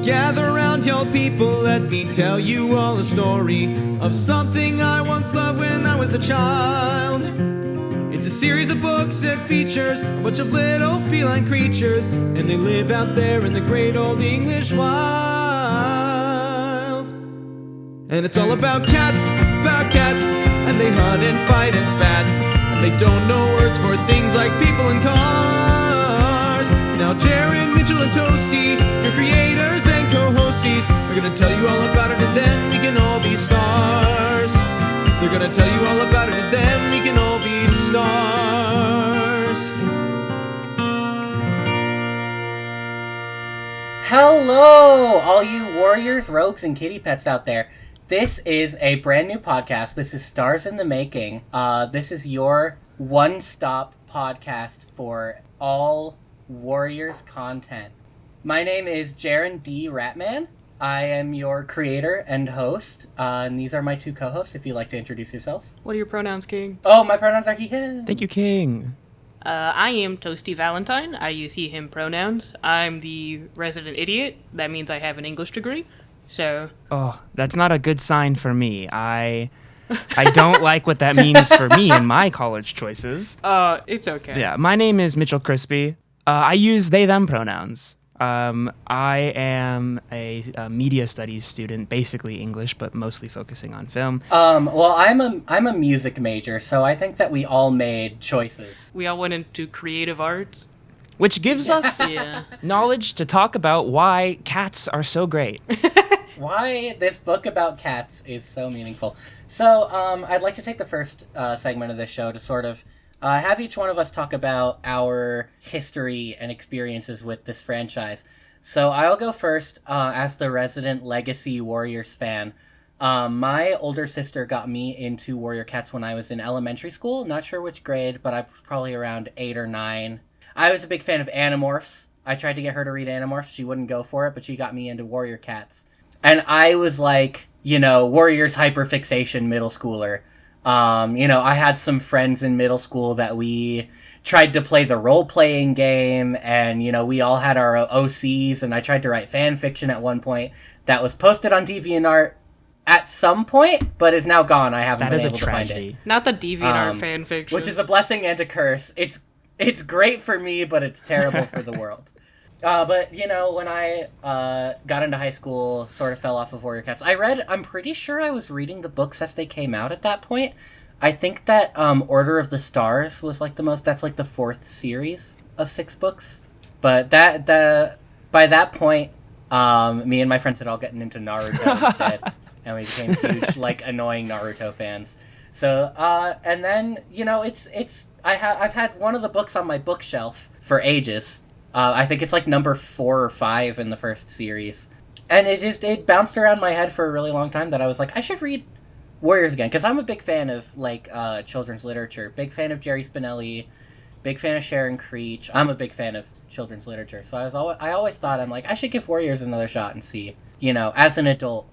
Gather round, y'all people, let me tell you all a story of something I once loved when I was a child. It's a series of books that features a bunch of little feline creatures, and they live out there in the great old English wild. And it's all about cats, and they hunt and fight and spat, and they don't know words for things like people and cars. Now Jaron, Mitchell, and Toasty, your creators and co-hosties, are gonna tell you all about it, and then we can all be stars. They're gonna tell you all about it, and then we can all be stars. Hello, all you warriors, rogues, and kitty pets out there. This is a brand new podcast. This is Stars in the Making. This is your one-stop podcast for all Warriors content. My name is Jaron D Ratman. I am your creator and host, and these are my two co-hosts, if you'd like to introduce yourselves. What are your pronouns, King? Oh, my pronouns are he, him. Thank you, King. I am Toasty Valentine. I use he, him pronouns. I'm the resident idiot. That means I have an English degree. So... Oh, that's not a good sign for me. I don't like what that means for me in my college choices. It's okay. Yeah, my name is Mitchell Crispi. I use they, them pronouns. I am a media studies student, basically English, but mostly focusing on film. Well, I'm a music major, so I think that we all made choices. We all went into creative arts. Which gives us Yeah. knowledge to talk about why cats are so great. Why this book about cats is so meaningful. So, I'd like to take the first segment of this show to sort of have each one of us talk about our history and experiences with this franchise. So I'll go first as the resident Legacy Warriors fan. My older sister got me into Warrior Cats when I was in elementary school. Not sure which grade, but I was probably around 8 or 9. I was a big fan of Animorphs. I tried to get her to read Animorphs. She wouldn't go for it, but she got me into Warrior Cats. And I was like, Warriors hyperfixation middle schooler. I had some friends in middle school that we tried to play the role-playing game, and, we all had our OCs, and I tried to write fan fiction at one point that was posted on DeviantArt at some point, but is now gone. I haven't been able to find it. Not the DeviantArt fan fiction. Which is a blessing and a curse. It's great for me, but it's terrible for the world. But, when I got into high school, sort of fell off of Warrior Cats. I'm pretty sure I was reading the books as they came out at that point. I think that Order of the Stars was that's the 4th series of 6 books. But by that point, me and my friends had all gotten into Naruto instead. And we became huge, annoying Naruto fans. So, and then, I've had one of the books on my bookshelf for ages. I think it's number 4 or 5 in the first series. And it bounced around my head for a really long time that I was like, I should read Warriors again. Because I'm a big fan of, children's literature. Big fan of Jerry Spinelli. Big fan of Sharon Creech. I'm a big fan of children's literature. So I always thought, I should give Warriors another shot and see, as an adult,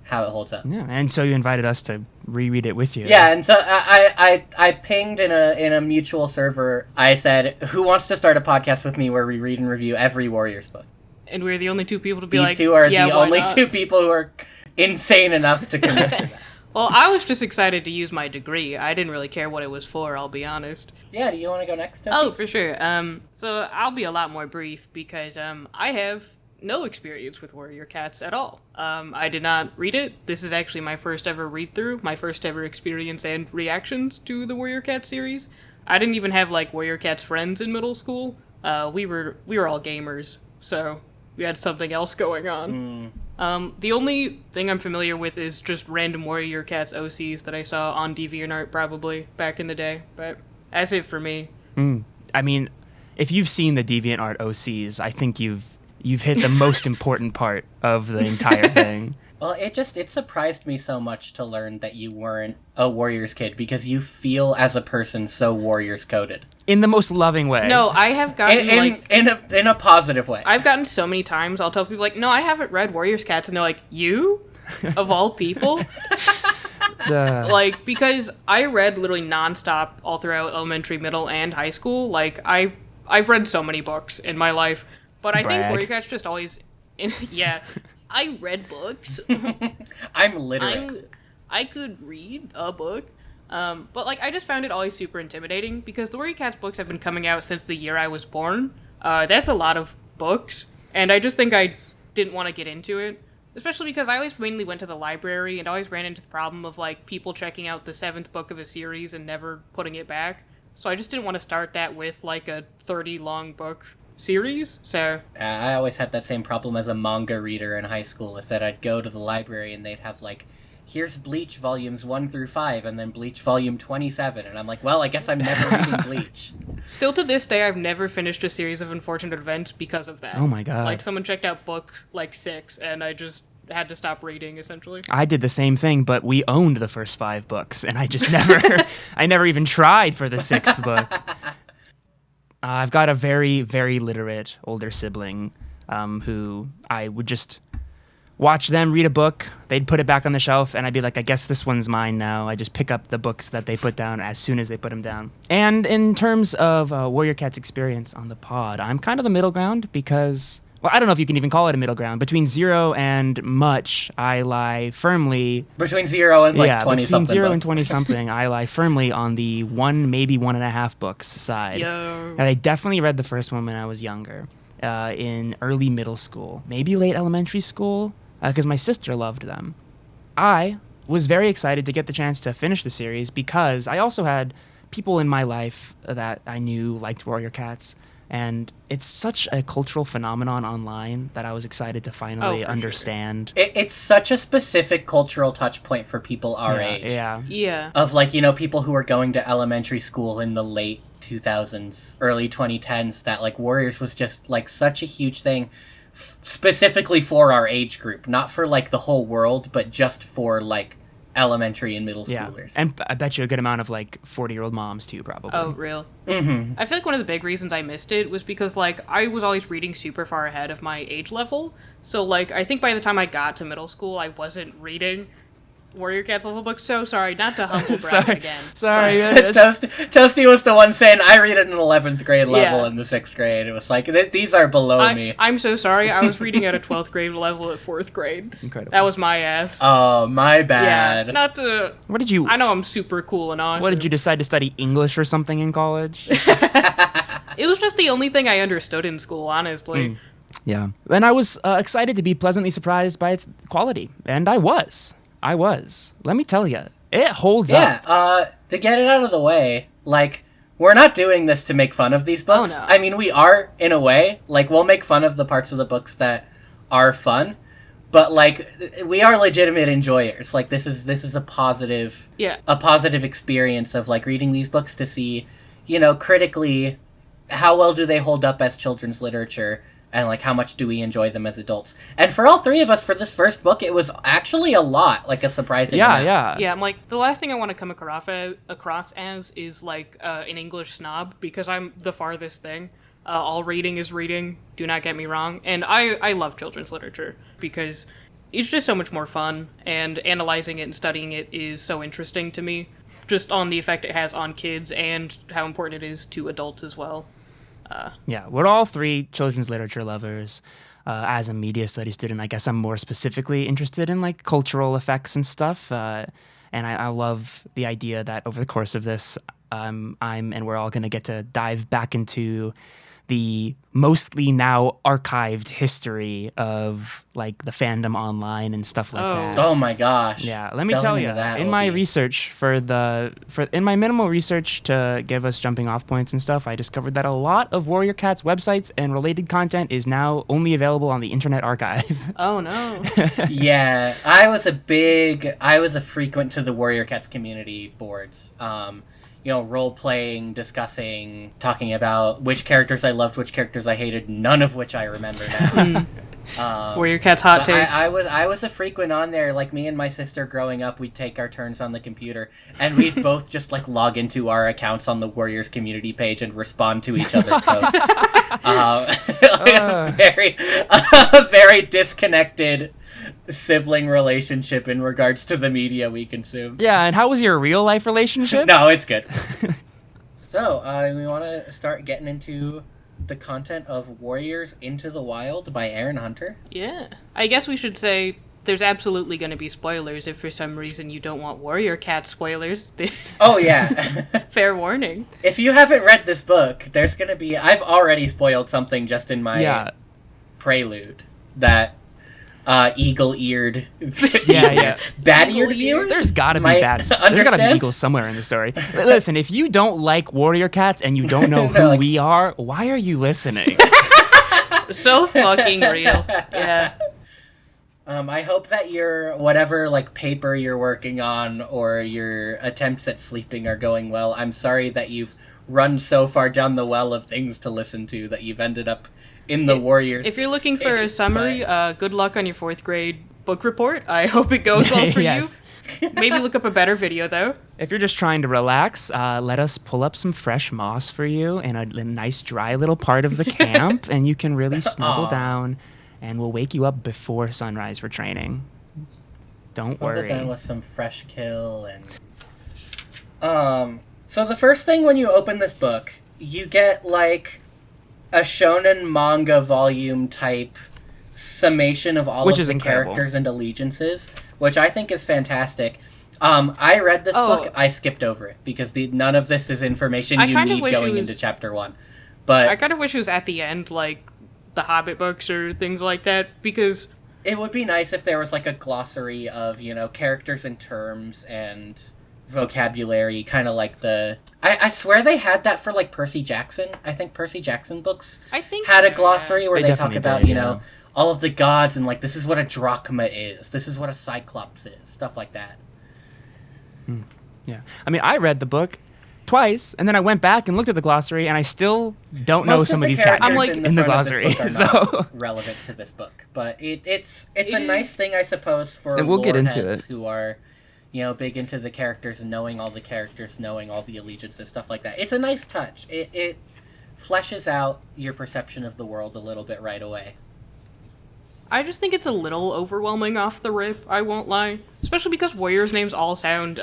how it holds up. Yeah, and so you invited us to reread it with you. Yeah, and so I pinged in a mutual server. I said, who wants to start a podcast with me where we read and review every Warriors book? And we're the only two people to be These two are yeah, the why only not? 2 people who are insane enough to commit to that. Well, I was just excited to use my degree. I didn't really care what it was for, I'll be honest. Yeah, do you want to go next, Toby? Oh, for sure. So I'll be a lot more brief because I have no experience with Warrior Cats at all. I did not read it. This is actually my first ever read-through, my first ever experience and reactions to the Warrior Cats series. I didn't even have, Warrior Cats friends in middle school. We were all gamers, so we had something else going on. The only thing I'm familiar with is just random Warrior Cats OCs that I saw on DeviantArt probably back in the day, but that's it for me. I mean, if you've seen the DeviantArt OCs, I think you've hit the most important part of the entire thing. Well, it surprised me so much to learn that you weren't a Warriors kid because you feel as a person so Warriors coded. In the most loving way. No, I have gotten in a positive way. I've gotten so many times I'll tell people no, I haven't read Warriors Cats, and they're like, you? Of all people? Because I read literally nonstop all throughout elementary, middle, and high school. I've read so many books in my life, but I think Warrior Cats just always Yeah, I read books. I'm literate. I could read a book. But like I just found it always super intimidating because the Warrior Cats books have been coming out since the year I was born. That's a lot of books, and I just think I didn't want to get into it. Especially because I always mainly went to the library and always ran into the problem of, like, people checking out the 7th book of a series and never putting it back. So I just didn't want to start that with, like, a 30-long book series, so... I always had that same problem as a manga reader in high school, is that I'd go to the library and they'd have, like, here's Bleach volumes 1 through 5, and then Bleach volume 27, and I'm like, well, I guess I'm never reading Bleach. Still to this day, I've never finished a series of unfortunate events because of that. Oh my god. Like, someone checked out book, like, 6, and I just had to stop reading, essentially. I did the same thing, but we owned the first 5 books, and I just I never even tried for the 6th book. I've got a very, very literate older sibling who I would just watch them read a book. They'd put it back on the shelf, and I'd be like, I guess this one's mine now. I just pick up the books that they put down as soon as they put them down. And in terms of Warrior Cat's experience on the pod, I'm kind of the middle ground because... Well, I don't know if you can even call it a middle ground. Between 0 and much, I lie firmly... Between 0 and, like, 20-something between 0 and books. 20-something, I lie firmly on the 1, maybe 1.5 books side. Yo. And I definitely read the first one when I was younger, in early middle school, maybe late elementary school, because my sister loved them. I was very excited to get the chance to finish the series because I also had people in my life that I knew liked Warrior Cats. And it's such a cultural phenomenon online that I was excited to finally understand. Sure. It's such a specific cultural touch point for people our age. Yeah. Of, like, you know, people who were going to elementary school in the late 2000s, early 2010s, that, like, Warriors was just, like, such a huge thing specifically for our age group. Not for, like, the whole world, but just for, like, elementary and middle schoolers. And I bet you a good amount of, like, 40-year-old moms, too, probably. Oh, real? Mm-hmm. I feel like one of the big reasons I missed it was because, like, I was always reading super far ahead of my age level. So, like, I think by the time I got to middle school, I wasn't reading Warrior Cats level books. So sorry, not to humble brag again. Sorry. Toasty was the one saying, I read at an 11th grade level Yeah. in the 6th grade. It was like, these are below me. I'm so sorry. I was reading at a 12th grade level at 4th grade. Incredible. That was my ass. Oh, my bad. Yeah, not to... What did you... I know I'm super cool and awesome. What did you decide to study English or something in college? It was just the only thing I understood in school, honestly. Yeah. And I was excited to be pleasantly surprised by its quality. And I was. Let me tell you, it holds up. Yeah, to get it out of the way, like, we're not doing this to make fun of these books. Oh, no. I mean, we are, in a way. Like, we'll make fun of the parts of the books that are fun, but, like, we are legitimate enjoyers. Like, this is a positive... Yeah. A positive experience of, like, reading these books to see, you know, critically, how well do they hold up as children's literature, and, like, how much do we enjoy them as adults. And for all three of us, for this first book, it was actually a lot, like, a surprising amount. Yeah, I'm like, the last thing I want to come across as is, like, an English snob, because I'm the farthest thing. All reading is reading, do not get me wrong. And I love children's literature, because it's just so much more fun, and analyzing it and studying it is so interesting to me, just on the effect it has on kids, and how important it is to adults as well. Yeah, we're all three children's literature lovers. As a media studies student, I guess I'm more specifically interested in, like, cultural effects and stuff. And I love the idea that over the course of this, and we're all going to get to dive back into the mostly now archived history of, like, the fandom online and stuff like that. Oh my gosh. Yeah, let me tell you, in my research in my minimal research to give us jumping off points and stuff, I discovered that a lot of Warrior Cat's websites and related content is now only available on the Internet Archive. Oh no. Yeah, I was a frequent to the Warrior Cats community boards. You know, role-playing, discussing, talking about which characters I loved, which characters I hated, none of which I remember now. Warrior Cat's hot takes. I was a frequent on there. Like, me and my sister growing up, we'd take our turns on the computer, and we'd both just, like, log into our accounts on the Warriors community page and respond to each other's posts. A very disconnected sibling relationship in regards to the media we consume. Yeah, and how was your real life relationship? No, it's good. So, we want to start getting into the content of Warriors Into the Wild by Aaron Hunter. Yeah. I guess we should say there's absolutely going to be spoilers if for some reason you don't want Warrior Cat spoilers. Oh, yeah. Fair warning. If you haven't read this book, there's going to be... I've already spoiled something just in my prelude. That eagle-eared... Bad-eared viewers? There's gotta be bats. There's gotta be eagles somewhere in the story. Listen, if you don't like Warrior Cats and you don't know who we are, why are you listening? So fucking real. Yeah. I hope that your whatever paper you're working on or your attempts at sleeping are going well. I'm sorry that you've run so far down the well of things to listen to that you've ended up in the Warriors. If you're looking for a summary, good luck on your 4th grade book report. I hope it goes well for you. Maybe look up a better video, though. If you're just trying to relax, let us pull up some fresh moss for you in a nice dry little part of the camp, and you can really snuggle down. And we'll wake you up before sunrise for training. Don't worry. Down with some fresh kill and. So the first thing when you open this book, you get a shonen manga volume type summation of all of the characters and allegiances, which I think is fantastic. I read this book. I skipped over it because none of this is information you need going into chapter 1. But I kind of wish it was at the end, the Hobbit books or things like that, because it would be nice if there was a glossary of characters and terms and vocabulary, kind of like the I swear they had that for Percy Jackson. I think Percy Jackson books had a glossary where they talk about all of the gods and this is what a drachma is, this is what a cyclops is, stuff like that. Yeah, I mean, I read the book twice, and then I went back and looked at the glossary, and I still don't know some of these characters in the glossary. So relevant to this book, but it's a nice thing, I suppose, for and we'll lore get into heads it. Who are big into the characters and knowing all the characters, knowing all the allegiances, stuff like that. It's a nice touch. It fleshes out your perception of the world a little bit right away. I just think it's a little overwhelming off the rip, I won't lie. Especially because Warriors' names all sound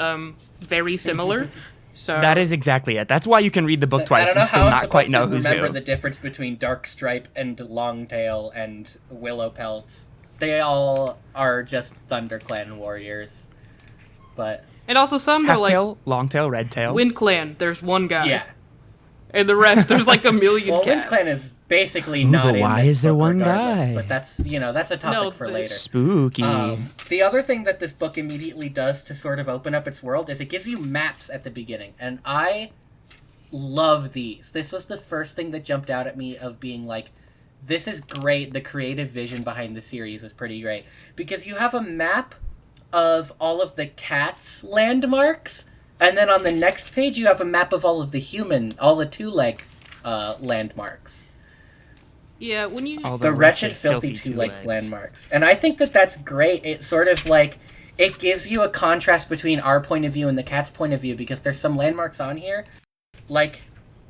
very similar. So that is exactly it. That's why you can read the book twice and still not quite know who's who. Remember the difference between Darkstripe and Longtail and Willowpelt. They all are just ThunderClan warriors. But and also some are Halftail, Longtail, Redtail. Wind Clan, there's one guy. Yeah. And the rest, there's a million cats. Wind Clan is basically not but in why this is there book one regardless, guy? But that's that's a topic for later. Spooky. The other thing that this book immediately does to sort of open up its world is it gives you maps at the beginning, and I love these. This was the first thing that jumped out at me of being this is great. The creative vision behind the series is pretty great because you have a map of all of the cats' landmarks, and then on the next page you have a map of all of the two-leg landmarks. Yeah, when you the wretched, filthy two-legs landmarks. And I think that that's great. It sort of it gives you a contrast between our point of view and the cat's point of view, because there's some landmarks on here, like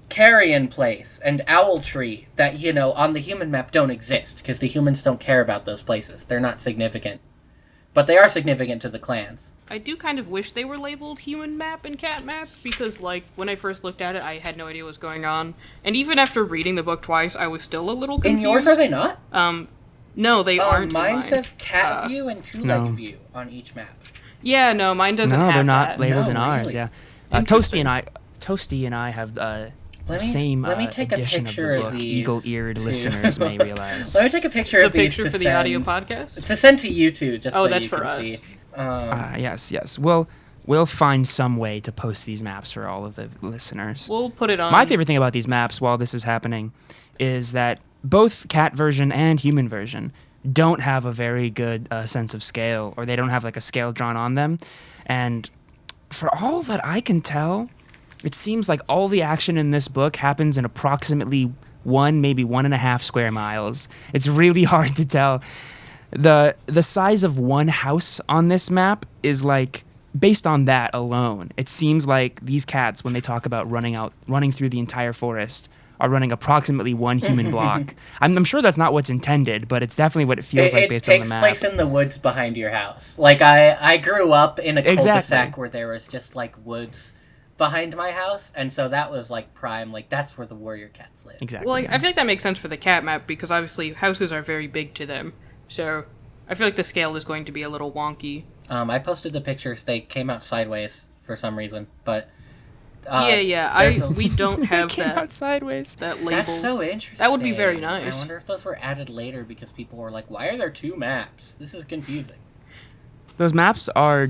Carrion Place and Owl Tree, that, on the human map don't exist, because the humans don't care about those places. They're not significant. But they are significant to the clans. I do kind of wish they were labeled human map and cat map, because, when I first looked at it, I had no idea what was going on. And even after reading the book twice, I was still a little confused. In yours, are they not? No, they aren't. Mine says cat view and two-leg view on each map. Yeah, no, mine doesn't have that. No, they're not labeled in ours, really? yeah. Toasty and I have the same edition of the book. Eagle-eared listeners may realize. Let me take a picture of these for the audio podcast? To send to you two, just so that's you for can us. see. Yes. We'll find some way to post these maps for all of the listeners. We'll put it on. My favorite thing about these maps while this is happening is that both cat version and human version don't have a very good sense of scale, or they don't have a scale drawn on them. And for all that I can tell, it seems like all the action in this book happens in approximately 1, maybe 1.5 square miles. It's really hard to tell. The size of one house on this map is based on that alone. It seems like these cats, when they talk about running through the entire forest, are running approximately one human block. I'm sure that's not what's intended, but it's definitely what it feels like based on the map. It takes place in the woods behind your house. I grew up in a cul-de-sac where there was just woods behind my house, and so that was like prime. Like that's where the warrior cats live. Exactly. Well, like, yeah. I feel like that makes sense for the cat map because obviously houses are very big to them. So I feel like the scale is going to be a little wonky. I posted the pictures. They came out sideways for some reason, but we don't have Came out that sideways. that label. that's so interesting. That would be very nice. I wonder if those were added later because people were like, "Why are there two maps? This is confusing." Those maps are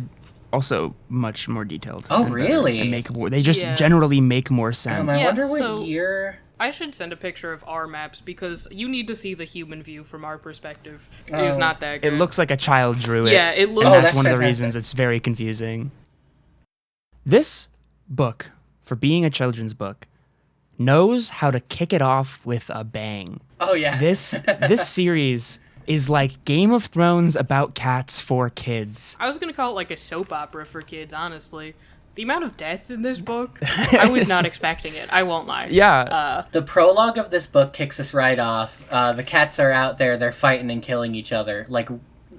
also much more detailed. Oh, and better really? and they just Yeah. generally make more sense. I Yeah, wonder what so- year. I should send a picture of our maps because you need to see the human view from our perspective. It Oh. is not that good. It looks like a child drew it. Yeah, it looks. And Oh, that's one of the fantastic. reasons it's very confusing. This book, for being a children's book, knows how to kick it off with a bang. Oh yeah. This series is like Game of Thrones about cats for kids. I was gonna call it like a soap opera for kids, honestly. The amount of death in this book, I was not expecting it. I won't lie. Yeah. The prologue of this book kicks us right off. The cats are out there; they're fighting and killing each other, like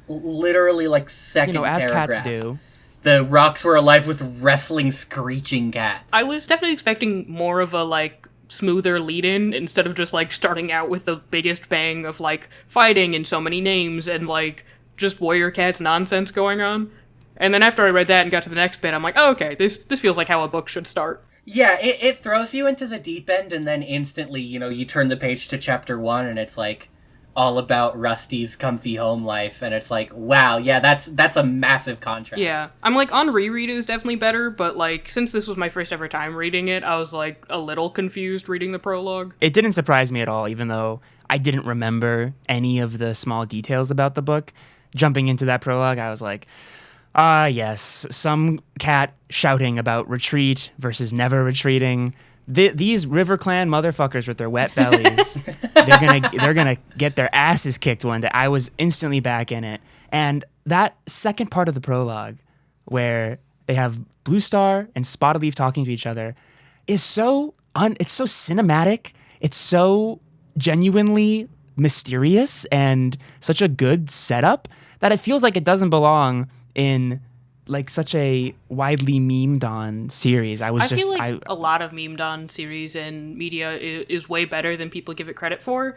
literally, like second. As paragraph. cats do. The rocks were alive with wrestling, screeching cats. I was definitely expecting more of a like smoother lead-in instead of just like starting out with the biggest bang of like fighting and so many names and like just warrior cats nonsense going on. And then after I read that and got to the next bit, I'm like, oh, okay, this feels like how a book should start. Yeah, it throws you into the deep end, and then instantly, you turn the page to chapter 1, and it's like all about Rusty's comfy home life, and it's like, wow, yeah, that's a massive contrast. Yeah, I'm like, on reread it was definitely better, but like, since this was my first ever time reading it, I was like a little confused reading the prologue. It didn't surprise me at all, even though I didn't remember any of the small details about the book. Jumping into that prologue, I was like, yes, some cat shouting about retreat versus never retreating. These River Clan motherfuckers with their wet bellies, they're gonna get their asses kicked one day. I was instantly back in it, and that second part of the prologue, where they have Blue Star and Spotted Leaf talking to each other, is it's so cinematic. It's so genuinely mysterious and such a good setup that it feels like it doesn't belong in like such a widely memed on series. I feel like a lot of memed on series and media is way better than people give it credit for.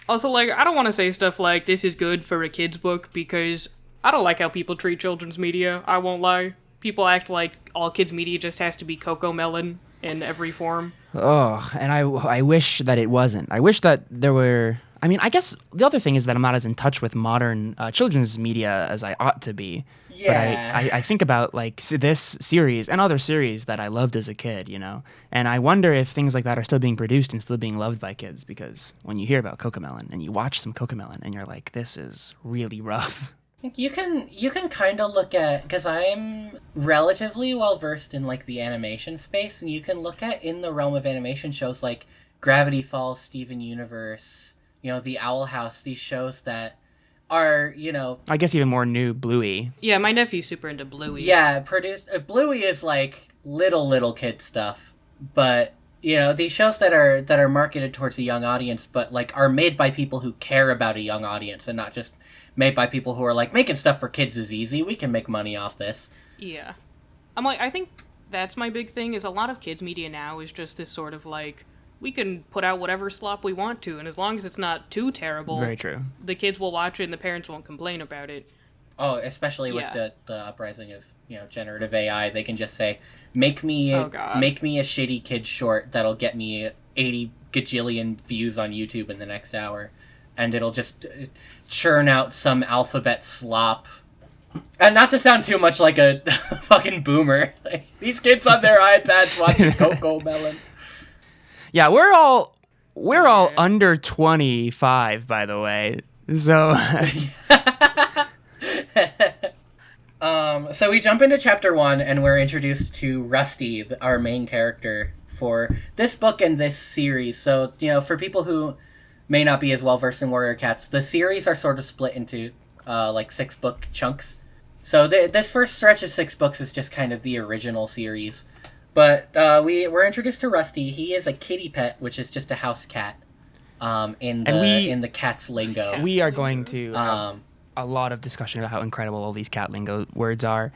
Also, like, I don't want to say stuff like this is good for a kid's book because I don't like how people treat children's media. I won't lie. People act like all kids media just has to be Coco Melon in every form. Oh, and I wish that it wasn't. I wish that there were. I mean, I guess the other thing is that I'm not as in touch with modern children's media as I ought to be. Yeah. But I think about like this series and other series that I loved as a kid, and I wonder if things like that are still being produced and still being loved by kids, because when you hear about Cocomelon and you watch some Cocomelon and you're like, this is really rough. You can kind of look at, because I'm relatively well versed in like the animation space, and you can look at in the realm of animation shows like Gravity Falls, Steven Universe, The Owl House, these shows that are, I guess even more new, Bluey. Yeah, my nephew's super into Bluey. yeah, Bluey is like little kid stuff, but these shows that are marketed towards a young audience, but like are made by people who care about a young audience and not just made by people who are like, making stuff for kids is easy, we can make money off this. Yeah. I'm like, I think that's my big thing, is a lot of kids media now is just this sort of like, we can put out whatever slop we want to, and as long as it's not too terrible, Very true. the kids will watch it and the parents won't complain about it. Oh, especially with Yeah. the uprising of generative AI, they can just say, make me a Oh, God. shitty kid short that'll get me 80 gajillion views on YouTube in the next hour, and it'll just churn out some alphabet slop. And not to sound too much like a fucking boomer, like, these kids on their iPads watching Coco Melon. Yeah, we're all under 25, by the way. So So we jump into chapter 1, and we're introduced to Rusty, our main character for this book and this series. So, for people who may not be as well versed in Warrior Cats, the series are sort of split into like 6-book chunks. So this first stretch of 6 books is just kind of the original series. But we're introduced to Rusty. He is a kitty pet, which is just a house cat. In the cat's lingo. we are going to have Um, a lot of discussion about how incredible all these cat lingo words are.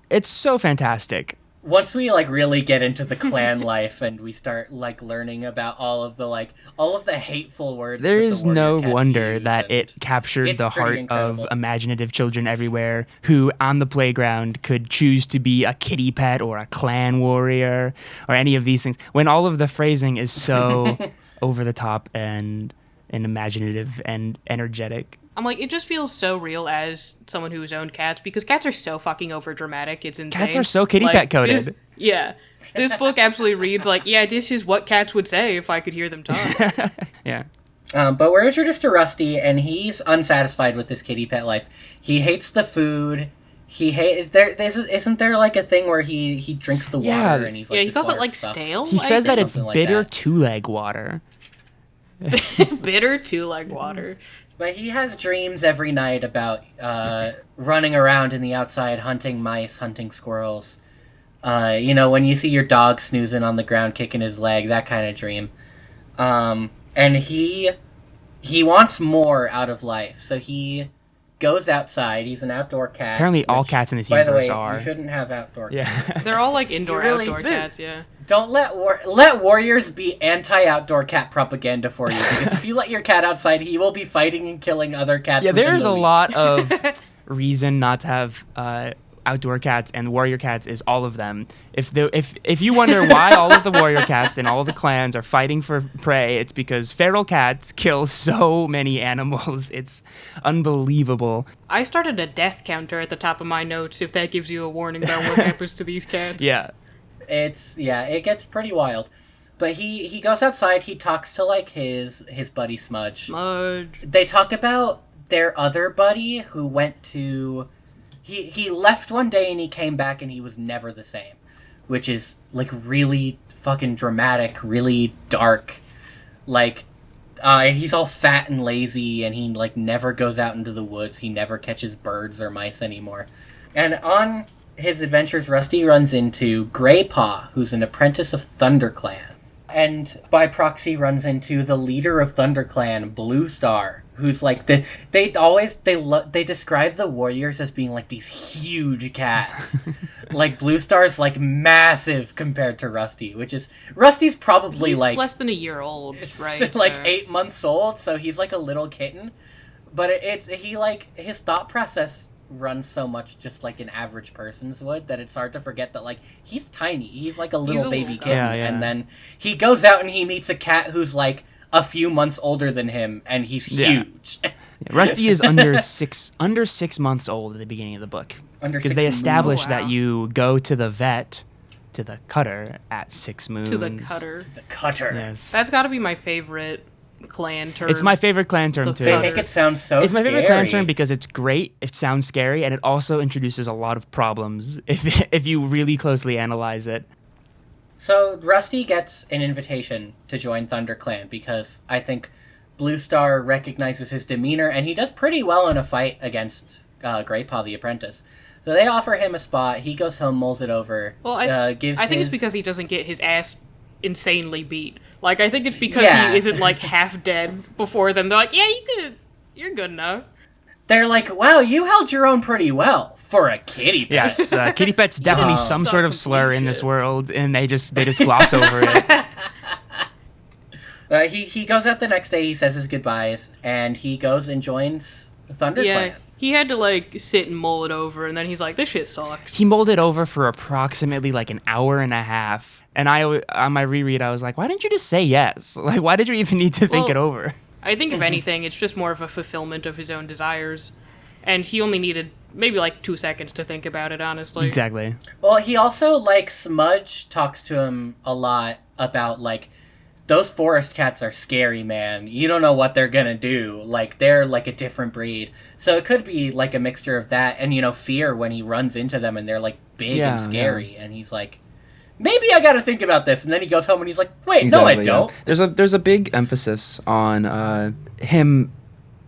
It's so fantastic. once we like really get into the clan life and we start like learning about all of the hateful words, There that the is warrior no cats wonder use, that and it captured it's the pretty heart incredible. of imaginative children everywhere who, on the playground, could choose to be a kitty pet or a clan warrior or any of these things. When all of the phrasing is so over the top and imaginative and energetic. I'm like, it just feels so real as someone who's owned cats, because cats are so fucking overdramatic. It's insane. Cats are so kitty pet coded. This book absolutely reads like, yeah, this is what cats would say if I could hear them talk. Yeah. But we're introduced to Rusty, and he's unsatisfied with his kitty pet life. He hates the food. Isn't there like a thing where he drinks the water and he's like, he "This calls it water like sucks." stale. He says that it's something like bitter that. two-leg water. Bitter two-leg water. But he has dreams every night about running around in the outside, hunting mice, hunting squirrels. When you see your dog snoozing on the ground, kicking his leg, that kind of dream. And he wants more out of life, so he goes outside. He's an outdoor cat. Apparently all which, cats in this by the universe way, are. You shouldn't have outdoor Yeah. cats. They're all like indoor, really- outdoor cats, yeah. Don't let warriors be anti-outdoor cat propaganda for you, because if you let your cat outside, he will be fighting and killing other cats. Yeah, within there's the a week. lot of reason not to have outdoor cats, and warrior cats is all of them. If you wonder why all of the warrior cats and all of the clans are fighting for prey, it's because feral cats kill so many animals. It's unbelievable. I started a death counter at the top of my notes, if that gives you a warning about what happens to these cats. Yeah. It gets pretty wild. But he goes outside, he talks to like his buddy Smudge. They talk about their other buddy who went to he left one day and he came back and he was never the same, which is like really fucking dramatic, really dark. Like he's all fat and lazy and he like never goes out into the woods, he never catches birds or mice anymore. And on his adventures, Rusty runs into Greypaw, who's an apprentice of ThunderClan. And by proxy runs into the leader of ThunderClan, Blue Star, who's like they describe the warriors as being like these huge cats. Like Blue Star's like massive compared to Rusty, which is Rusty's probably He's like less than a year old, right? like 8 months old, so he's like a little kitten. But his thought process runs so much just like an average person's would that it's hard to forget that like he's tiny. He's like a little baby little kitten, guy. Yeah. and then he goes out and he meets a cat who's like a few months older than him, and he's huge. Yeah, Rusty is under 6 months old at the beginning of the book. Under Because 6 they moons. establish Oh, wow. that you go to the vet, to the cutter, at 6 moons. To the cutter. The cutter. Yes. That's got to be my favorite clan term. It's my favorite clan term, The too. They cutter. make it sound so It's my favorite scary. clan term because it's great, it sounds scary, and it also introduces a lot of problems if you really closely analyze it. So Rusty gets an invitation to join ThunderClan because I think Blue Star recognizes his demeanor, and he does pretty well in a fight against Greypaw the Apprentice. So they offer him a spot. He goes home, mulls it over. Well, I think it's because he doesn't get his ass insanely beat. Like, I think it's because Yeah. he isn't, like, half dead before them. They're like, yeah, you're good enough. They're like, wow, you held your own pretty well for a kitty pet. Yes, kitty pet's definitely some sort of slur in this world, and they just gloss over it. He goes out the next day, he says his goodbyes, and he goes and joins ThunderClan. Yeah, he had to, like, sit and mull it over, and then he's like, this shit sucks. He mulled it over for approximately like an hour and a half, and on my reread, I was like, why didn't you just say yes? Like, why did you even need to think Well, it over? I think, if anything, it's just more of a fulfillment of his own desires. And he only needed maybe, like, 2 seconds to think about it, honestly. Exactly. Well, he also, like, Smudge talks to him a lot about, like, those forest cats are scary, man. You don't know what they're gonna do. Like, they're, like, a different breed. So it could be, like, a mixture of that and, fear when he runs into them and they're, like, big and scary. And he's like, maybe I gotta think about this. And then he goes home and he's like, wait, no, I don't. Yeah. There's a big emphasis on him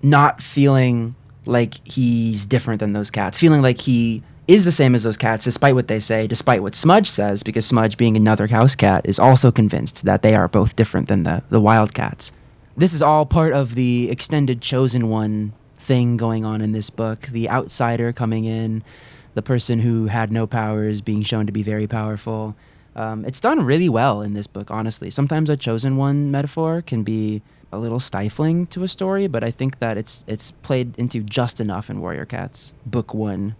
not feeling like he's different than those cats, feeling like he is the same as those cats, despite what they say, despite what Smudge says, because Smudge, being another house cat, is also convinced that they are both different than the wild cats. This is all part of the extended Chosen One thing going on in this book, the outsider coming in, the person who had no powers being shown to be very powerful. It's done really well in this book, honestly. Sometimes a chosen one metaphor can be a little stifling to a story, but I think that it's played into just enough in Warrior Cats, book 1.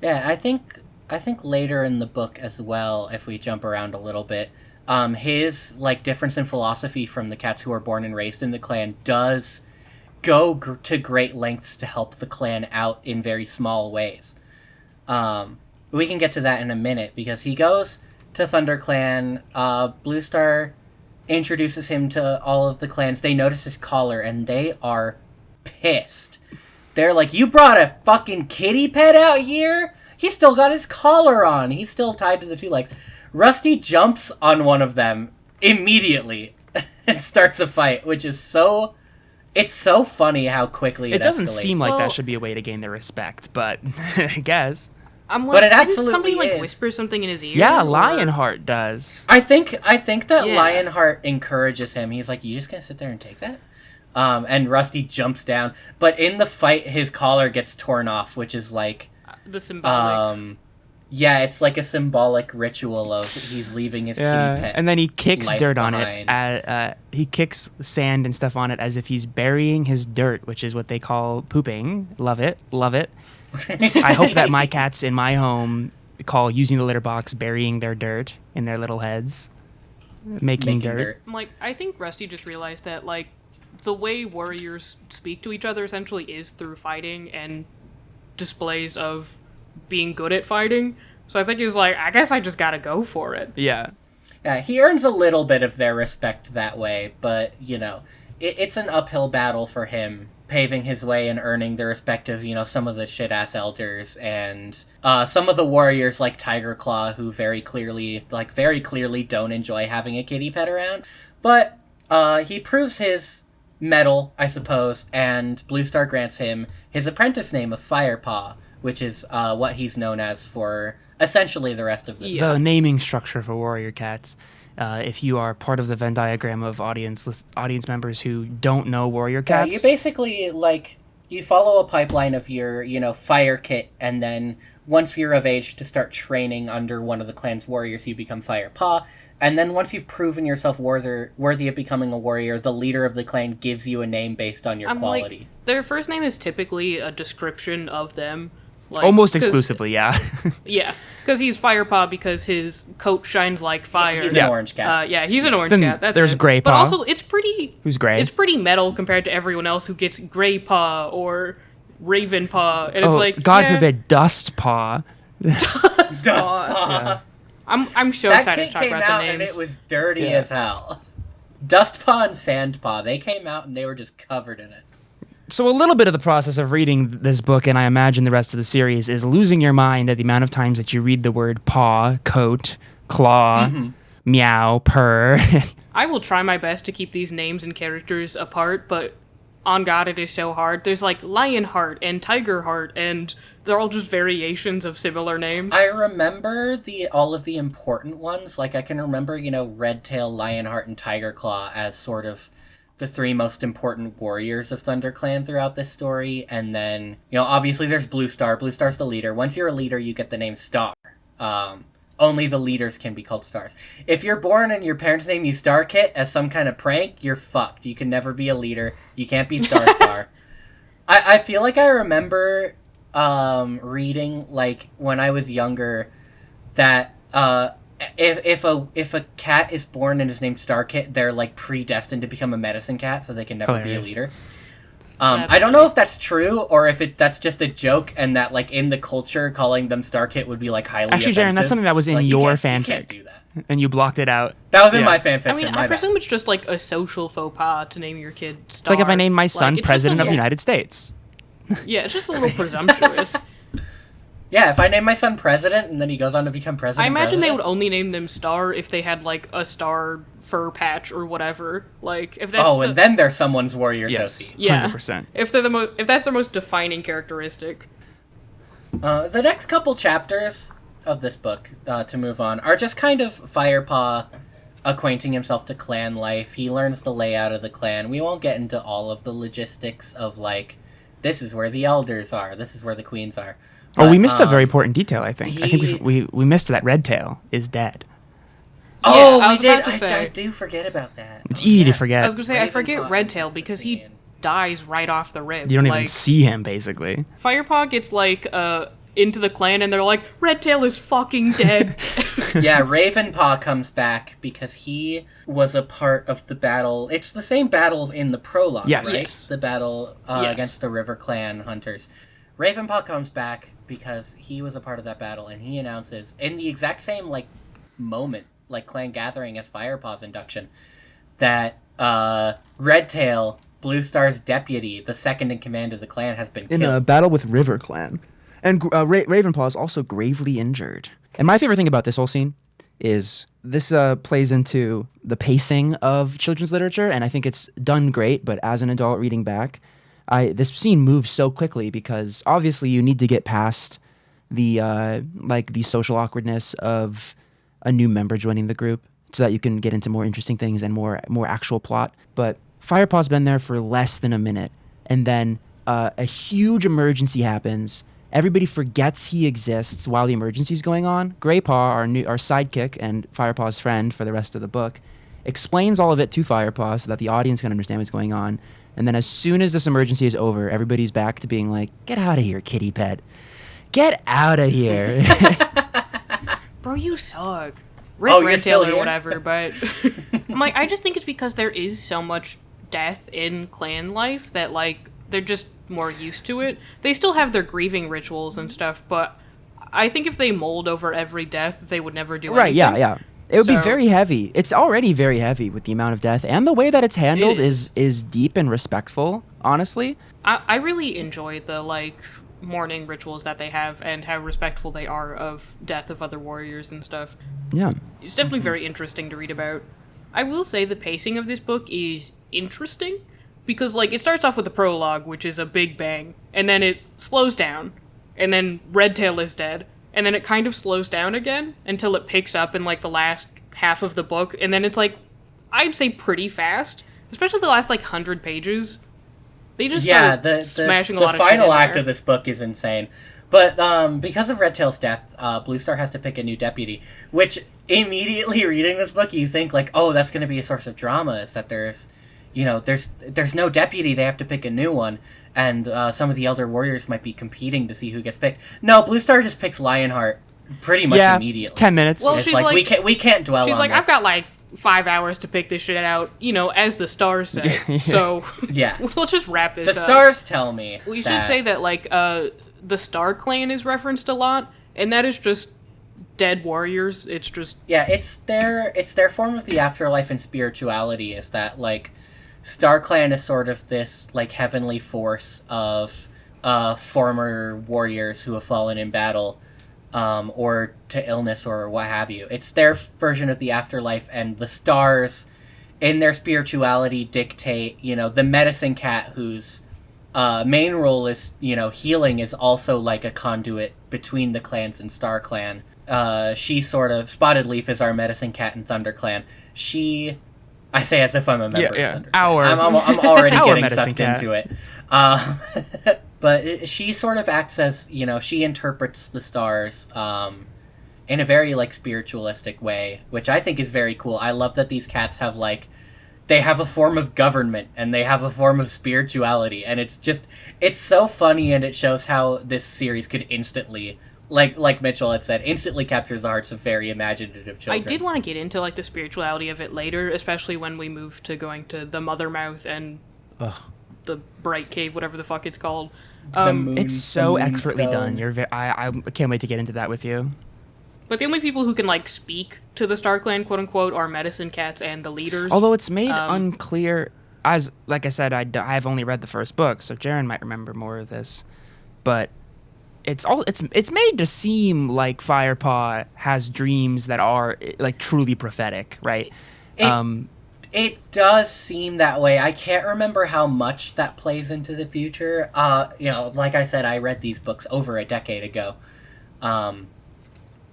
Yeah, I think later in the book as well, if we jump around a little bit, his like difference in philosophy from the cats who are born and raised in the clan does go to great lengths to help the clan out in very small ways. We can get to that in a minute, because he goes to ThunderClan. Blue Star introduces him to all of the clans. They notice his collar, and they are pissed. They're like, you brought a fucking kitty pet out here? He's still got his collar on. He's still tied to the 2 legs. Rusty jumps on one of them immediately and starts a fight, which is so... It's so funny how quickly it doesn't escalates. seem like Well- that should be a way to gain their respect, but I guess. I'm like, But it didn't absolutely somebody like is. whisper something in his ear? Yeah, or- Lionheart does. I think that Yeah. Lionheart encourages him. He's like, you just gonna sit there and take that? And Rusty jumps down. But in the fight, his collar gets torn off, which is like... The symbolic. Yeah, it's like a symbolic ritual of he's leaving his kitty pet. And then he kicks life dirt on behind. it. He kicks sand and stuff on it as if he's burying his dirt, which is what they call pooping. Love it. Love it. I hope that my cats in my home call using the litter box burying their dirt in their little heads. Making dirt. I'm like, I think Rusty just realized that, like, the way warriors speak to each other essentially is through fighting and displays of being good at fighting. So I think he was like, I guess I just gotta go for it. Yeah. Yeah, he earns a little bit of their respect that way, but, you know, it's an uphill battle for him, paving his way and earning the respect of, you know, some of the shit-ass elders and some of the warriors like Tiger Claw, who very clearly don't enjoy having a kitty pet around. But he proves his mettle, I suppose, and Blue Star grants him his apprentice name of Firepaw, which is what he's known as for essentially the rest of this. Yeah. The naming structure for warrior cats. If you are part of the Venn diagram of audience members who don't know warrior Yeah, cats, you basically, like, you follow a pipeline of your, you know, fire kit, and then once you're of age to start training under one of the clan's warriors, you become Firepaw. And then once you've proven yourself worthy of becoming a warrior, the leader of the clan gives you a name based on your quality. Like, their first name is typically a description of them. Like, almost 'cause- exclusively, yeah. Yeah, because he's Firepaw because his coat shines like fire. He's Yeah. an orange cat. Yeah, he's an orange Then cat. That's there's it. Grey But Paw. also, it's pretty. Who's gray? It's pretty metal compared to everyone else who gets Grey Paw or Raven Paw, and it's like, God yeah, forbid, Dust Paw. Dust Paw. Yeah. I'm so That excited kit to talk came about out the and names. it was dirty Yeah. as hell. Dust Paw and Sand Paw, they came out and they were just covered in it. So a little bit of the process of reading this book, and I imagine the rest of the series, is losing your mind at the amount of times that you read the word paw, coat, claw, meow, purr. I will try my best to keep these names and characters apart, but on God, it is so hard. There's like Lionheart and Tigerheart, and they're all just variations of similar names. I remember all of the important ones. Like, I can remember, you know, Redtail, Lionheart, and Tiger Claw as sort of the 3 most important warriors of ThunderClan throughout this story. And then, you know, obviously there's Blue Star. Blue Star's the leader. Once you're a leader, you get the name Star. Only the leaders can be called Stars. If you're born and your parents name you Star Kit as some kind of prank, you're fucked. You can never be a leader. You can't be Star. I feel like I remember reading, like, when I was younger, that if a cat is born and is named Star Kit, they're, like, predestined to become a medicine cat, so they can never be a Hilarious. leader. That's I don't know funny. if that's true, or if that's just a joke, and that, like, in the culture, calling them Star Kit would be, like, highly Actually, Jaron, that's offensive. something that was in Like, your you fanfic, can't do that. and you blocked it out. That was in Yeah. my fanfiction. I mean, my I bad. presume it's just like a social faux pas to name your kid Star. It's like if I named my son Like, it's just President a of the little- United States. Yeah, it's just a little presumptuous. Yeah, if I name my son President and then he goes on to become president. I imagine they would only name them Star if they had like a star fur patch or whatever. Like if that's Oh, and then they're someone's warrior Yes, Sophie. yeah, 100%. if they're if that's their most defining characteristic. The next couple chapters of this book, to move on, are just kind of Firepaw acquainting himself to clan life. He learns the layout of the clan. We won't get into all of the logistics of, like, this is where the elders are, this is where the queens are. Oh, we But, missed a very important detail, I think. I think he- we missed that Redtail is dead. Oh, I we was did. about to say. I do forget about that. It's Oh, easy to yes. forget. I was gonna say, I forget Ravenclaw Redtail is because the he scene. dies right off the rip. You don't like, even see him, basically. Firepaw gets like into the clan and they're like, Redtail is fucking dead. Yeah, Ravenpaw comes back because he was a part of the battle. It's the same battle in the prologue, Yes. right? Yes. The battle Yes. against the River Clan hunters. Ravenpaw comes back because he was a part of that battle, and he announces in the exact same moment, clan gathering as Firepaw's induction, that Redtail, Blue Star's deputy, the second in command of the clan, has been In killed. a battle with River Clan. And Ravenpaw is also gravely injured. And my favorite thing about this whole scene is this plays into the pacing of children's literature, and I think it's done great, but as an adult reading back, this scene moves so quickly because obviously you need to get past the the social awkwardness of a new member joining the group so that you can get into more interesting things and more actual plot. But Firepaw's been there for less than a minute, and then a huge emergency happens. Everybody forgets he exists while the emergency is going on. Greypaw, our sidekick and Firepaw's friend for the rest of the book, explains all of it to Firepaw so that the audience can understand what's going on. And then as soon as this emergency is over, everybody's back to being like, "Get out of here, kitty pet. Get out of here." Bro, you suck. Oh, Rip you're Redtail still or here? whatever, but I just think it's because there is so much death in clan life that they're just more used to it. They still have their grieving rituals and stuff, but I think if they mulled over every death, they would never do Right, anything. yeah. It would be So- very heavy. It's already very heavy with the amount of death, and the way that it's handled It is deep and respectful, honestly. I really enjoy the mourning rituals that they have and how respectful they are of death of other warriors and stuff. Yeah. It's definitely very interesting to read about. I will say the pacing of this book is interesting because it starts off with the prologue, which is a big bang, and then it slows down, and then Redtail is dead, and then it kind of slows down again until it picks up in the last half of the book, and then it's I'd say pretty fast, especially the last 100 pages. They just start smashing a lot of shit final in act there. of this book is insane. But because of Redtail's death, Blue Star has to pick a new deputy, which immediately reading this book, you think oh, that's going to be a source of drama, is that there's no deputy, they have to pick a new one, and some of the elder warriors might be competing to see who gets picked. No, Blue Star just picks Lionheart pretty much immediately. 10 minutes. Well, It's she's we can't dwell on She's this. I've got 5 hours to pick this shit out, as the stars say. So Yeah. let's just wrap this The up. stars tell me We should that- say that the Star Clan is referenced a lot, and that is just dead warriors. It's just Yeah, it's their form of the afterlife and spirituality, is that StarClan is sort of this heavenly force of former warriors who have fallen in battle, or to illness or what have you. It's their version of the afterlife, and the stars in their spirituality dictate, the medicine cat whose main role is, healing, is also a conduit between the clans and StarClan. She sort of, Spotted Leaf is our medicine cat in ThunderClan. I say as if I'm a member of ThunderClan. I'm already Our getting medicine sucked cat. into it. But she sort of acts as, she interprets the stars in a very spiritualistic way, which I think is very cool. I love that these cats have they have a form of government and they have a form of spirituality, and it's so funny, and it shows how this series could instantly, like Mitchell had said, instantly captures the hearts of very imaginative children. I did want to get into the spirituality of it later, especially when we move to going to the Mother Mouth and the Bright Cave, whatever the fuck it's called. It's so the expertly Moonstone. done. I can't wait to get into that with you. But the only people who can speak to the Star Clan, quote unquote, are medicine cats and the leaders. Although it's made unclear, as like I said, I've only read the first book, so Jaron might remember more of this. But it's made to seem like Firepaw has dreams that are truly prophetic, right? It does seem that way. I can't remember how much that plays into the future. Like I said, I read these books over a decade ago.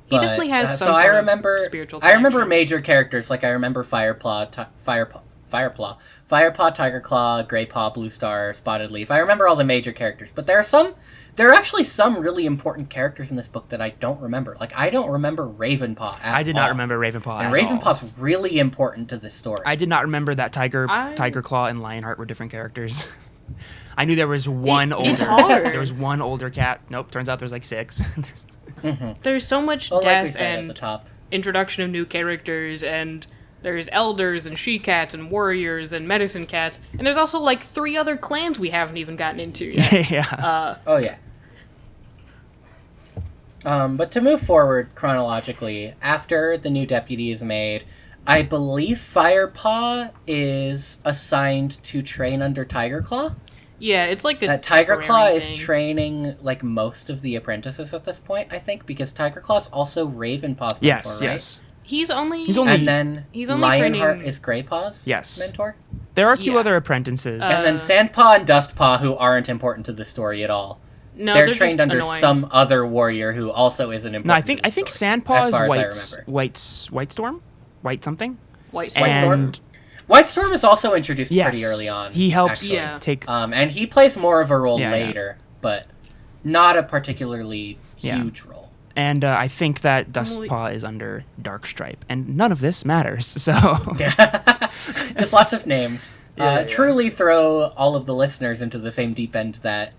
He definitely has some so sort I remember, of spiritual I remember connection. major characters, I remember Firepaw Firepaw, Tigerclaw, Greypaw, Blue Star, Spotted Leaf. I remember all the major characters, but there are actually some really important characters in this book that I don't remember. Like, I don't remember Ravenpaw at all. I did not remember Ravenpaw And at all. Ravenpaw's really important to this story. I did not remember that Tigerclaw and Lionheart were different characters. I knew there was one older. It's hard. There was one older cat. Nope, turns out there's like 6. There's so much Well, like we death said at the and top. introduction of new characters, and there's elders and she-cats and warriors and medicine cats, and there's also like 3 other clans we haven't even gotten into yet. Yeah. Oh, yeah. But to move forward chronologically, after the new deputy is made, I believe Firepaw is assigned to train under Tigerclaw. Yeah, it's like a That Tigerclaw temporary is thing. training like most of the apprentices at this point, I think, because Tigerclaw's also Ravenpaw's mentor, Yes, right? yes. He's only And then He's only Lionheart training- is Greypaw's Yes. mentor. There are 2 Yeah. other apprentices. And then Sandpaw and Dustpaw, who aren't important to the story at all. no, they're just trained under annoying. some other warrior who also isn't important. no, to the I think story, Sandpaw as is far as I remember. White Storm? White something? White White Storm. Storm? White Storm is also introduced Yes. pretty early on. He helps actually. Yeah. take And he plays more of a role Yeah, yeah. later, but not a particularly Yeah. huge role. and I think that Only- Dustpaw is under Darkstripe, and none of this matters. So Just lots of names. Truly throw all of the listeners into the same deep end that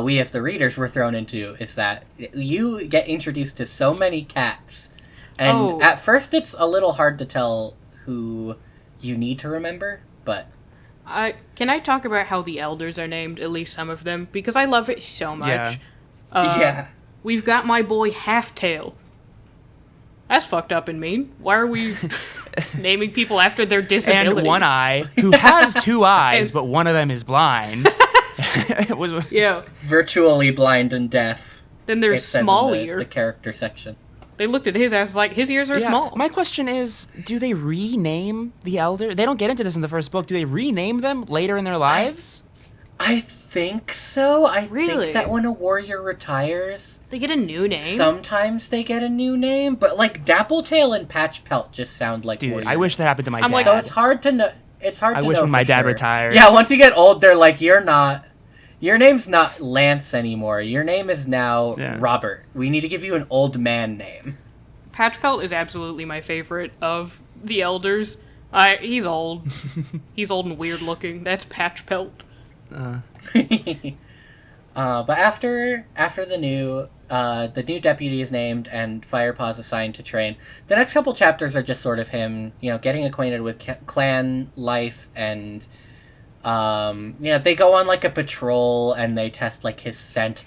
we as the readers were thrown into, is that you get introduced to so many cats, and Oh. at first it's a little hard to tell who you need to remember, but Can I talk about how the elders are named, at least some of them? Because I love it so much. Yeah. yeah. We've got my boy Halftail. That's fucked up and mean. Why are we naming people after their disabilities? and One Eye, who has 2 eyes, And- but one of them is blind. It was Yeah. Virtually blind and deaf. Then It there's says in Small the Ear. character section. They looked at his ass like his ears are Yeah, small. My question is, do they rename the elder? They don't get into this in the first book. Do they rename them later in their lives? I think so. I Really? think that when a warrior retires, They get a new name. sometimes they get a new name, but like Dappletail and Patchpelt just sound like Dude, warrior I wish that names. happened to my I'm dad. like- So it's hard to know. It's hard I to wish know when my for dad sure. retired. Yeah, once you get old, they're like, you're not. Your name's not Lance anymore. Your name is now Yeah. Robert. We need to give you an old man name. Patchpelt is absolutely my favorite of the elders. He's old. He's old and weird looking. That's Patchpelt. But after the new deputy is named and Firepaw's assigned to train, the next couple chapters are just sort of him, getting acquainted with clan life, and they go on like a patrol and they test like his scent,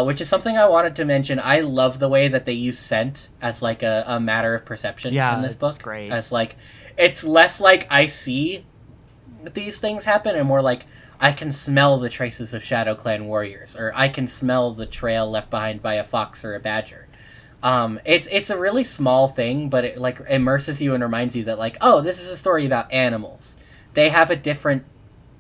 which is something I wanted to mention. I love the way that they use scent as like a matter of perception Yeah, in this it's book. great. As like, it's less like I see these things happen and more like I can smell the traces of Shadow Clan warriors, or I can smell the trail left behind by a fox or a badger. It's a really small thing, but it like immerses you and reminds you that like, oh, this is a story about animals. They have a different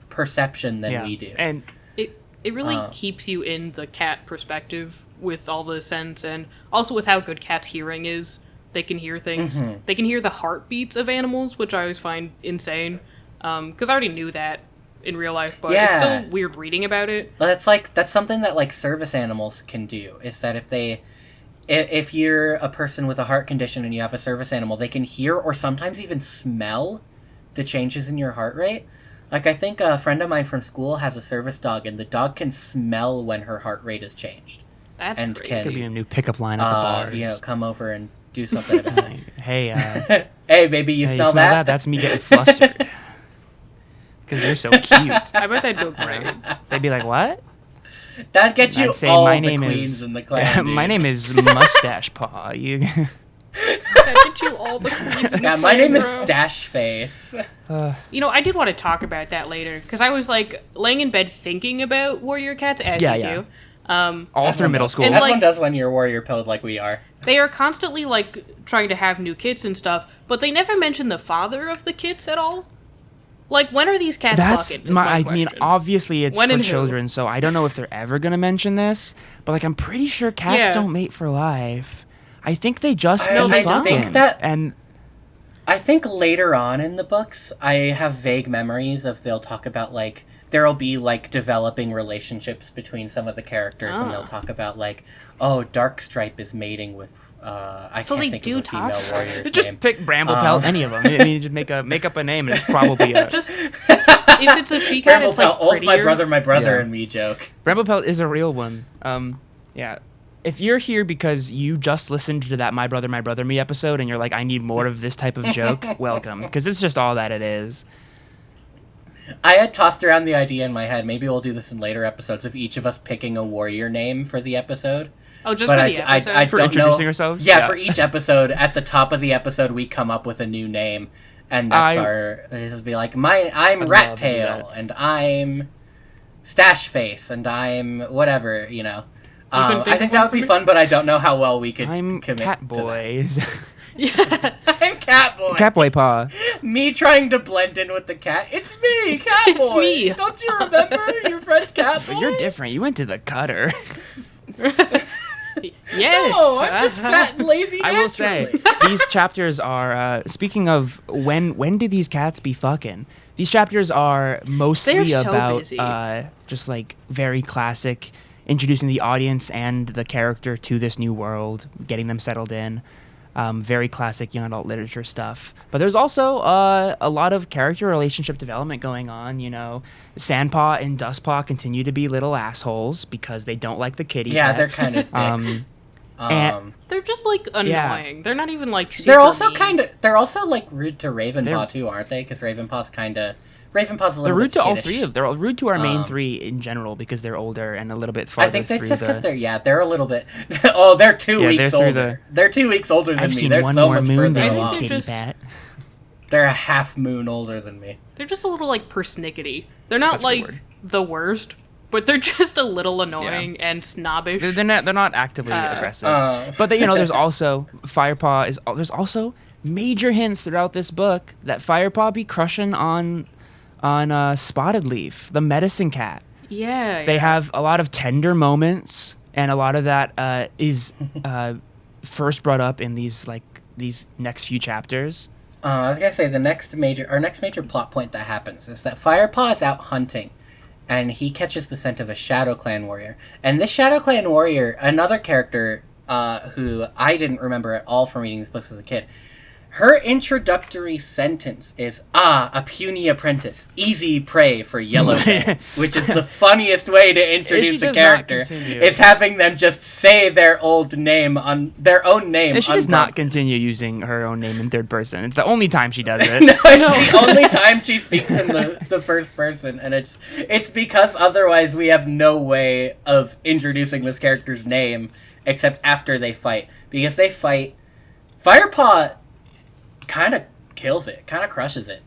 perception than we do. And It really keeps you in the cat perspective with all the sense, and also with how good cats' hearing is. They can hear things. Mm-hmm. They can hear the heartbeats of animals, which I always find insane. Because I already knew that in real life, but it's Yeah. still weird reading about it. But that's something that like service animals can do, is that if you're a person with a heart condition and you have a service animal, they can hear or sometimes even smell the changes in your heart rate. Like, I think a friend of mine from school has a service dog, and the dog can smell when her heart rate has changed. That's And crazy. can- could be a new pickup line at the bars. Come over and do something about it. Hey, Hey, baby, you hey, smell that? That's me getting flustered. Because you're so cute. I bet that'd go great. They'd be like, what? That gets you I'd say all my the name queens is in the clan. my dude. name is Mustache Paw. You That get you all the queens in the Yeah, my name is playground. Stash Face. You know, I did want to talk about that later, because I was, like, laying in bed thinking about warrior cats, as Yeah, you yeah. do. all through middle school. And, Everyone like- does when you're warrior pilled like we are. They are constantly, like, trying to have new kits and stuff, but they never mention the father of the kits at all. Like, when are these cats That's fucking, is my I mean, question. obviously it's When for and who? children, so I don't know if they're ever gonna mention this. But like, I'm pretty sure cats Yeah. don't mate for life. I think they just I be think fucking. that- And I think later on in the books, I have vague memories of they'll talk about, like, there'll be, like, developing relationships between some of the characters, and they'll talk about, like, oh, Darkstripe is mating with, I So can't they think do of a female talk? warrior's Just name. pick Bramblepelt, any of them. I mean, just make up a name, and it's probably a... Just if it's a she cat, it's like Bramblepelt, old prettier. my brother Yeah. and me joke. Bramblepelt is a real one. Yeah. If you're here because you just listened to that My Brother, Me episode and you're like, I need more of this type of joke, welcome. Because it's just all that it is. I had tossed around the idea in my head, maybe we'll do this in later episodes, of each of us picking a warrior name for the episode. Oh, just But for the episode? I For don't introducing know. ourselves? Yeah, Yeah. for each episode, at the top of the episode, we come up with a new name, and that's it'll be like, I'm I'd Rat love to do Tail, that. and I'm Stash Face, and I'm whatever, you know. couldn't think I of think one that would for be me? fun, but I don't know how well we could I'm commit to Catboys. that. I'm Catboy. Catboy Paw. Me trying to blend in with the cat. It's me, Catboy. me. Don't you remember your friend Catboy? But you're different. You went to the cutter. Yes. No, I'm just fat and lazy I will say, naturally. these chapters are, speaking of when do these cats be fucking? These chapters are mostly They're so about busy. just like very classic, introducing the audience and the character to this new world, getting them settled in. Very classic young adult literature stuff. But there's also a lot of character relationship development going on. You know, Sandpaw and Dustpaw continue to be little assholes because they don't like the kitty. Yeah, pet. they're kind of dicks. and- They're just like annoying. Yeah. They're not even like. They're super also mean. they're also like rude to Ravenpaw They're- too, aren't they? Because Ravenpaw's a little They're rude bit to all skittish. three of. They're rude to our main Um, three in general because they're older and a little bit farther. I think that's through just the- because they're a little bit. Oh, they're 2 Yeah, weeks they're through older. They're 2 weeks older than I've me. seen They're one so more much moon further than think along. they're kitty just- bat. They're a half moon older than me. They're just a little like persnickety. They're not Such a good like word. the worst, but they're just a little annoying and snobbish. They're not actively aggressive. uh. But there's also Firepaw is. There's also major hints throughout this book that Firepaw be crushing on Spotted Leaf, the medicine cat. yeah. They have a lot of tender moments, and a lot of that is first brought up in these next few chapters. I was gonna say our next major plot point that happens is that Firepaw is out hunting, and he catches the scent of a Shadow Clan warrior. And this Shadow Clan warrior, another character who I didn't remember at all from reading these books as a kid, her introductory sentence is, a puny apprentice, easy prey for Yellowfang, which is the funniest way to introduce a does not character, continue. is having them just say their old name on their own name. And she does not unprompted. continue using her own name in third person. It's the only time she does it. No, it's the only time she speaks in the first person, and it's because otherwise we have no way of introducing this character's name except after they fight. Because they fight, Firepaw kind of kills it, kind of crushes it.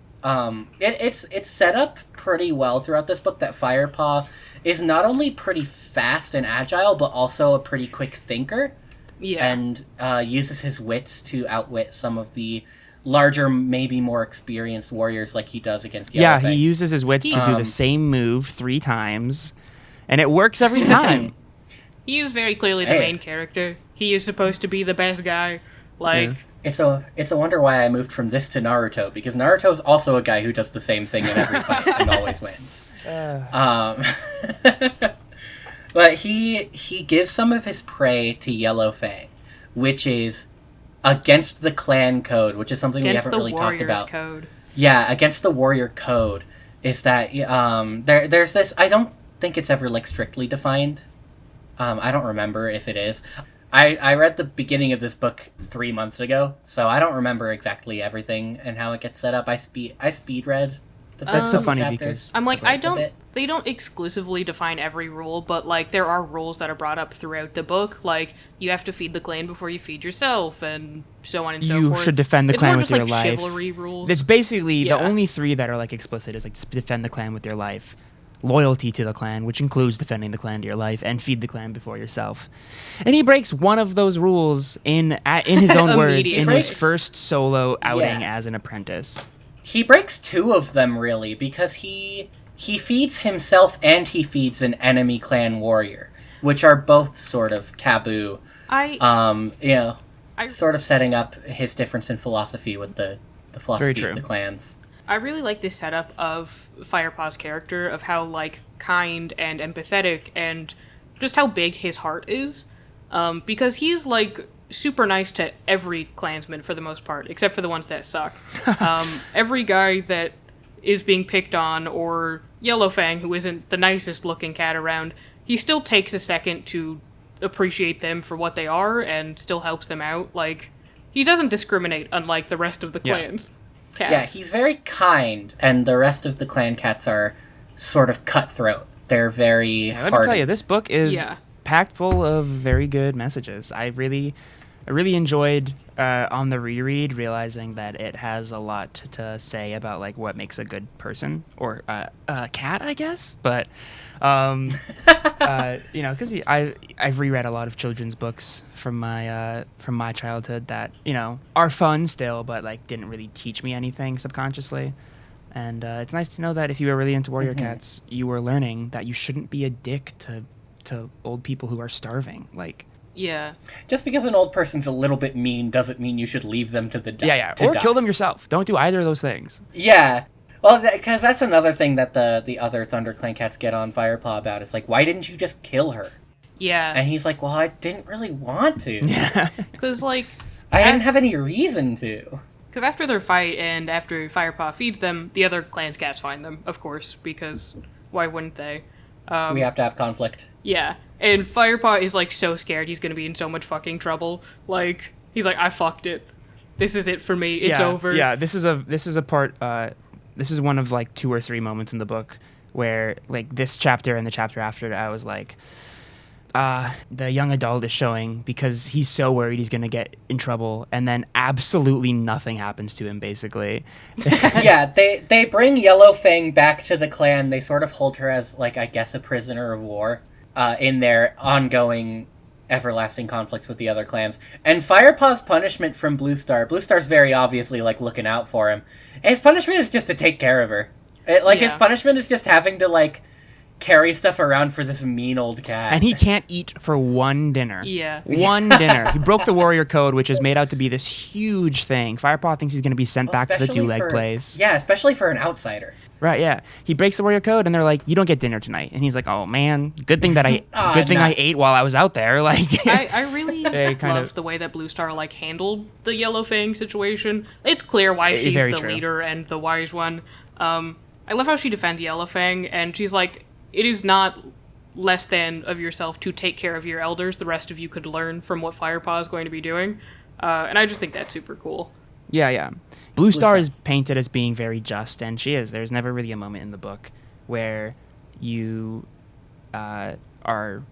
It's set up pretty well throughout this book that Firepaw is not only pretty fast and agile, but also a pretty quick thinker. Yeah. And uses his wits to outwit some of the larger, maybe more experienced warriors like he does against Yellowfang. Yeah, he uses his wits to do the same move 3 times, and it works every time. He is very clearly the Hey. main character. He is supposed to be the best guy. Like, It's a wonder why I moved from this to Naruto, because Naruto is also a guy who does the same thing in every fight and always wins. But he gives some of his prey to Yellowfang, which is against the clan code, which is something against we the haven't really talked Warriors about. Code. Yeah, against the warrior code is that there's this. I don't think it's ever like strictly defined. I don't remember if it is. I read the beginning of this book 3 months ago, so I don't remember exactly everything and how it gets set up. I speed read the first That's so couple funny chapters. because I'm like, a bit. they don't exclusively define every rule, but like there are rules that are brought up throughout the book. Like you have to feed the clan before you feed yourself, and so on and so you forth. should defend the It's clan more with just, your like, life. chivalry rules. It's basically the Yeah. only 3 that are like explicit is like defend the clan with your life, loyalty to the clan, which includes defending the clan to your life, and feed the clan before yourself. And he breaks one of those rules in his own words Immediately. in his Breaks- first solo outing Yeah. as an apprentice. He breaks 2 of them really because he feeds himself and he feeds an enemy clan warrior, which are both sort of taboo. I You know, I- sort of setting up his difference in philosophy with the the philosophy true. of the clans. I really like this setup of Firepaw's character, of how, like, kind and empathetic and just how big his heart is. Because he's, like, super nice to every clansman for the most part, except for the ones that suck. Every guy that is being picked on, or Yellowfang, who isn't the nicest looking cat around, he still takes a second to appreciate them for what they are and still helps them out. Like, he doesn't discriminate, unlike the rest of the clans. Cats. Yeah, he's very kind, and the rest of the clan cats are sort of cutthroat. They're very Let me tell you, this book is packed full of very good messages. I really enjoyed on the reread realizing that it has a lot to say about like what makes a good person or a cat, I guess. But you know, because I've reread a lot of children's books from my childhood that, you know, are fun still, but like didn't really teach me anything subconsciously. And it's nice to know that if you were really into warrior cats, you were learning that you shouldn't be a dick to old people who are starving. Like, Yeah. Just because an old person's a little bit mean doesn't mean you should leave them to the yeah, or kill them yourself. Don't do either of those things. Yeah. Well, because that's another thing that the other ThunderClan cats get on Firepaw about. It's like, why didn't you just kill her? Yeah. And he's like, well, I didn't really want to. Yeah. Because, like... I didn't have any reason to. Because after their fight and after Firepaw feeds them, the other clan's cats find them, of course, because why wouldn't they? We have to have conflict. Yeah. And Firepaw is, like, so scared he's gonna be in so much fucking trouble. Like, he's like, I fucked it. This is it for me. It's over. Yeah, this is a part, this is one of, like, 2 or 3 moments in the book where, like, this chapter and the chapter after, I was like, the young adult is showing because he's so worried he's going to get in trouble, and then absolutely nothing happens to him, basically. Yeah, they bring Yellowfang back to the clan. They sort of hold her as, like, I guess a prisoner of war in their ongoing everlasting conflicts with the other clans. And Firepaw's punishment from Blue Star's very obviously, like, looking out for him. And his punishment is just to take care of her. His punishment is just having to, like, carry stuff around for this mean old cat. And he can't eat for one dinner. Yeah. One dinner. He broke the warrior code, which is made out to be this huge thing. Firepaw thinks he's going to be sent back to the two-leg place. Yeah, especially for an outsider. Right, yeah. He breaks the warrior code, and they're like, "You don't get dinner tonight." And he's like, "Oh man, good thing that I Nice. ate while I was out there." Like, I really loved the way that Blue Star, like, handled the Yellowfang situation. It's clear why she's very the true. leader and the wise one. I love how she defends Yellowfang, and she's like, it is not less than of yourself to take care of your elders. The rest of you could learn from what Firepaw is going to be doing. And I just think that's super cool. Yeah. Blue Star is painted as being very just, and she is. There's never really a moment in the book where you are,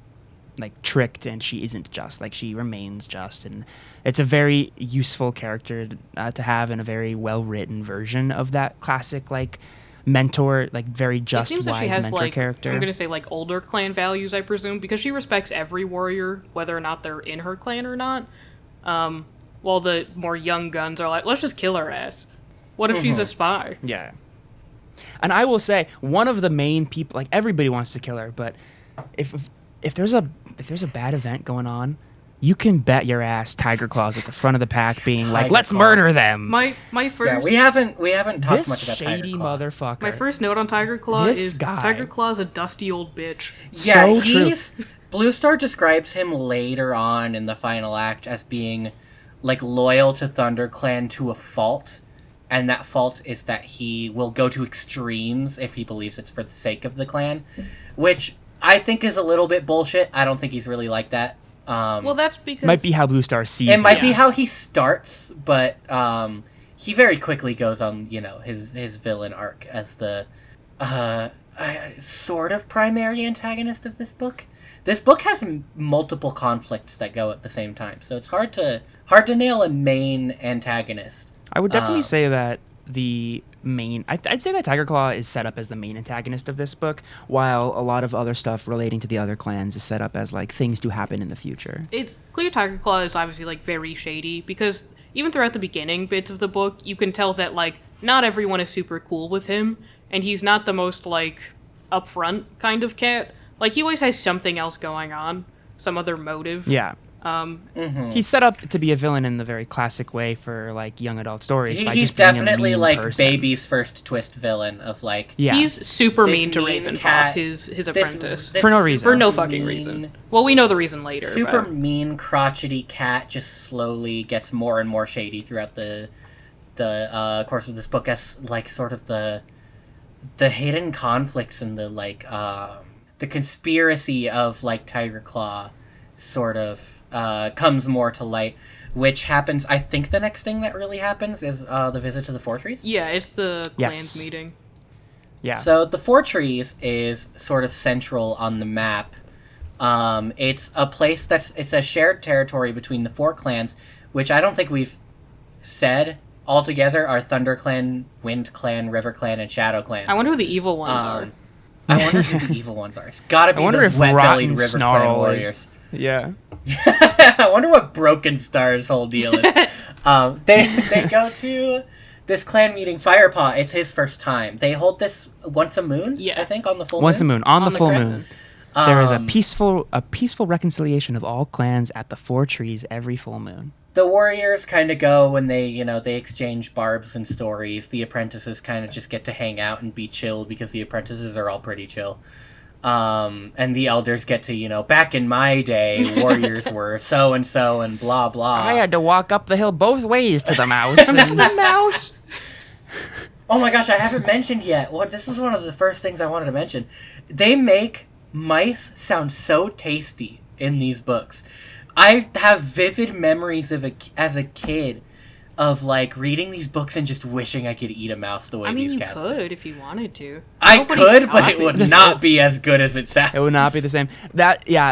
like, tricked and she isn't just. Like, she remains just, and it's a very useful character to have in a very well-written version of that classic, like, mentor, like, very just, it seems wise that she has, mentor like, character. I'm going to say, like, older clan values, I presume, because she respects every warrior, whether or not they're in her clan or not. While the more young guns are like, let's just kill her ass. What if she's a spy? Yeah. And I will say, one of the main people, like, everybody wants to kill her, but if there's a bad event going on, you can bet your ass Tiger Claw's at the front of the pack being like, let's murder them. My first... Yeah, we haven't talked This much about shady Tiger Claw. motherfucker. My first note on Tiger Claw This is guy. Tiger Claw's a dusty old bitch. Yeah, So true. he's... Blue Star describes him later on in the final act as being, like, loyal to ThunderClan to a fault, and that fault is that he will go to extremes if he believes it's for the sake of the clan, which I think is a little bit bullshit. I don't think he's really like that. Well, that's because... Might be how Blue Star sees It might Yeah. be how he starts, but he very quickly goes on, you know, his villain arc as the sort of primary antagonist of this book. This book has multiple conflicts that go at the same time, so it's hard to nail a main antagonist. I would definitely say that the main... I'd say that Tiger Claw is set up as the main antagonist of this book, while a lot of other stuff relating to the other clans is set up as, like, things to happen in the future. It's clear Tiger Claw is obviously, like, very shady, because even throughout the beginning bits of the book, you can tell that, like, not everyone is super cool with him, and he's not the most, like, upfront kind of cat. Like, he always has something else going on, some other motive. Yeah. He's set up to be a villain in the very classic way for like young adult stories. By He's just being a definitely mean like person. baby's first twist villain of like. Yeah, He's super This mean to mean Ravenclaw, cat- his this- apprentice. this For no reason. For no super fucking mean- reason. Well, we know the reason later. Super but- mean, crotchety cat just slowly gets more and more shady throughout the course of this book, as like sort of the hidden conflicts and the like the conspiracy of like Tiger Claw sort of comes more to light, which happens. I think the next thing that really happens is the visit to the Four Trees. Yeah, it's the Yes. clans meeting. Yeah. So the Four Trees is sort of central on the map. It's a place it's a shared territory between the four clans, which I don't think we've said altogether are Thunder Clan, Wind Clan, River Clan, and Shadow Clan. I wonder who the evil ones are. I wonder who the evil ones are. It's gotta be I wonder those if wet-bellied Rotten River Clan Snarl warriors. is. Yeah. I wonder what Broken Star's whole deal is. They go to this clan meeting, Firepaw. It's his first time. They hold this once a moon, Yeah. I think, on the full Once a moon, on the full correct? moon. There is a Um, peaceful reconciliation of all clans at the Four Trees every full moon. The warriors kind of go when they exchange barbs and stories. The apprentices kind of just get to hang out and be chill because the apprentices are all pretty chill. And the elders get to, back in my day, warriors were so and so and blah blah. I had to walk up the hill both ways to the mouse. and- The mouse! Oh my gosh, I haven't mentioned yet. This is one of the first things I wanted to mention. They make mice sound so tasty in these books. I have vivid memories of as a kid of like reading these books and just wishing I could eat a mouse the way I mean, these you cats do. could if you wanted to. I Nobody's could, but it stopping. would not be as good as it sounds. It would not be the same.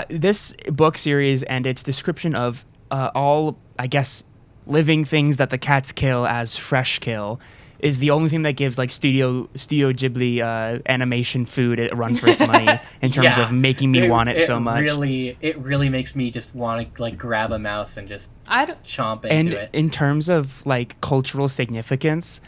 This book series and its description of all, I guess, living things that the cats kill as fresh kill is the only thing that gives like Studio Ghibli animation food a run for its money in terms Yeah. of making me want it so much. It really makes me just want to like grab a mouse and just I don't, chomp And into it. in terms of like cultural significance,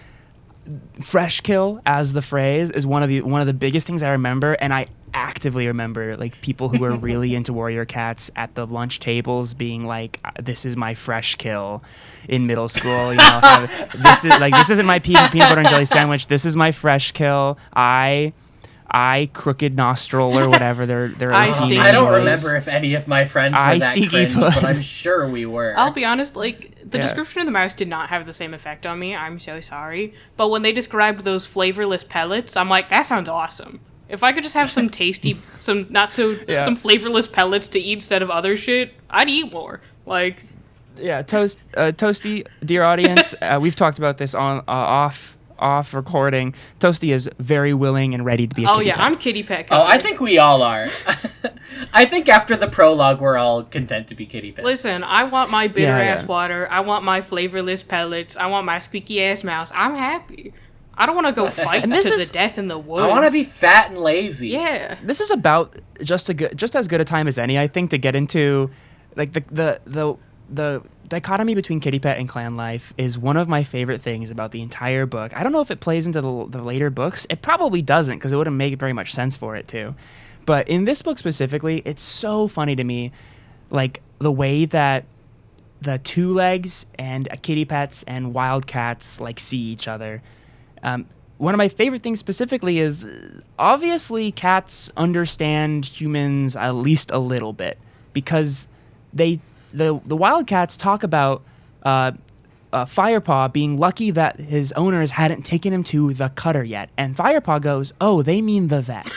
fresh kill as the phrase is one of the biggest things I remember, and I actively remember like people who were really into warrior cats at the lunch tables being like, this is my fresh kill in middle school, this isn't my peanut butter and jelly sandwich, this is my fresh kill. I crooked nostril or whatever their I esteemed stinky I don't was. remember if any of my friends were I that stinky cringe, foot. but I'm sure we were. I'll be honest, like, the Yeah. description of the mouse did not have the same effect on me. I'm so sorry. But when they described those flavorless pellets, I'm like, that sounds awesome. If I could just have some tasty, some flavorless pellets to eat instead of other shit, I'd eat more. Like, Yeah, Toasty, dear audience, we've talked about this on off recording. Toasty is very willing and ready to be a oh kitty yeah, pet. I'm kitty pet. Oh, I colored. think we all are. I think after the prologue, we're all content to be kitty pets. Listen, I want my bitter Yeah, ass yeah. water. I want my flavorless pellets. I want my squeaky ass mouse. I'm happy. I don't want to go fight to this the is- death in the woods. I want to be fat and lazy. Yeah. This is about just as good a time as any, I think, to get into like the dichotomy between kitty pet and clan life is one of my favorite things about the entire book. I don't know if it plays into the later books. It probably doesn't, because it wouldn't make very much sense for it to. But in this book specifically, it's so funny to me, like the way that the two legs and kitty pets and wild cats like see each other. One of my favorite things specifically is obviously cats understand humans at least a little bit, because the wild cats talk about Firepaw being lucky that his owners hadn't taken him to the cutter yet, and Firepaw goes, "Oh, they mean the vet."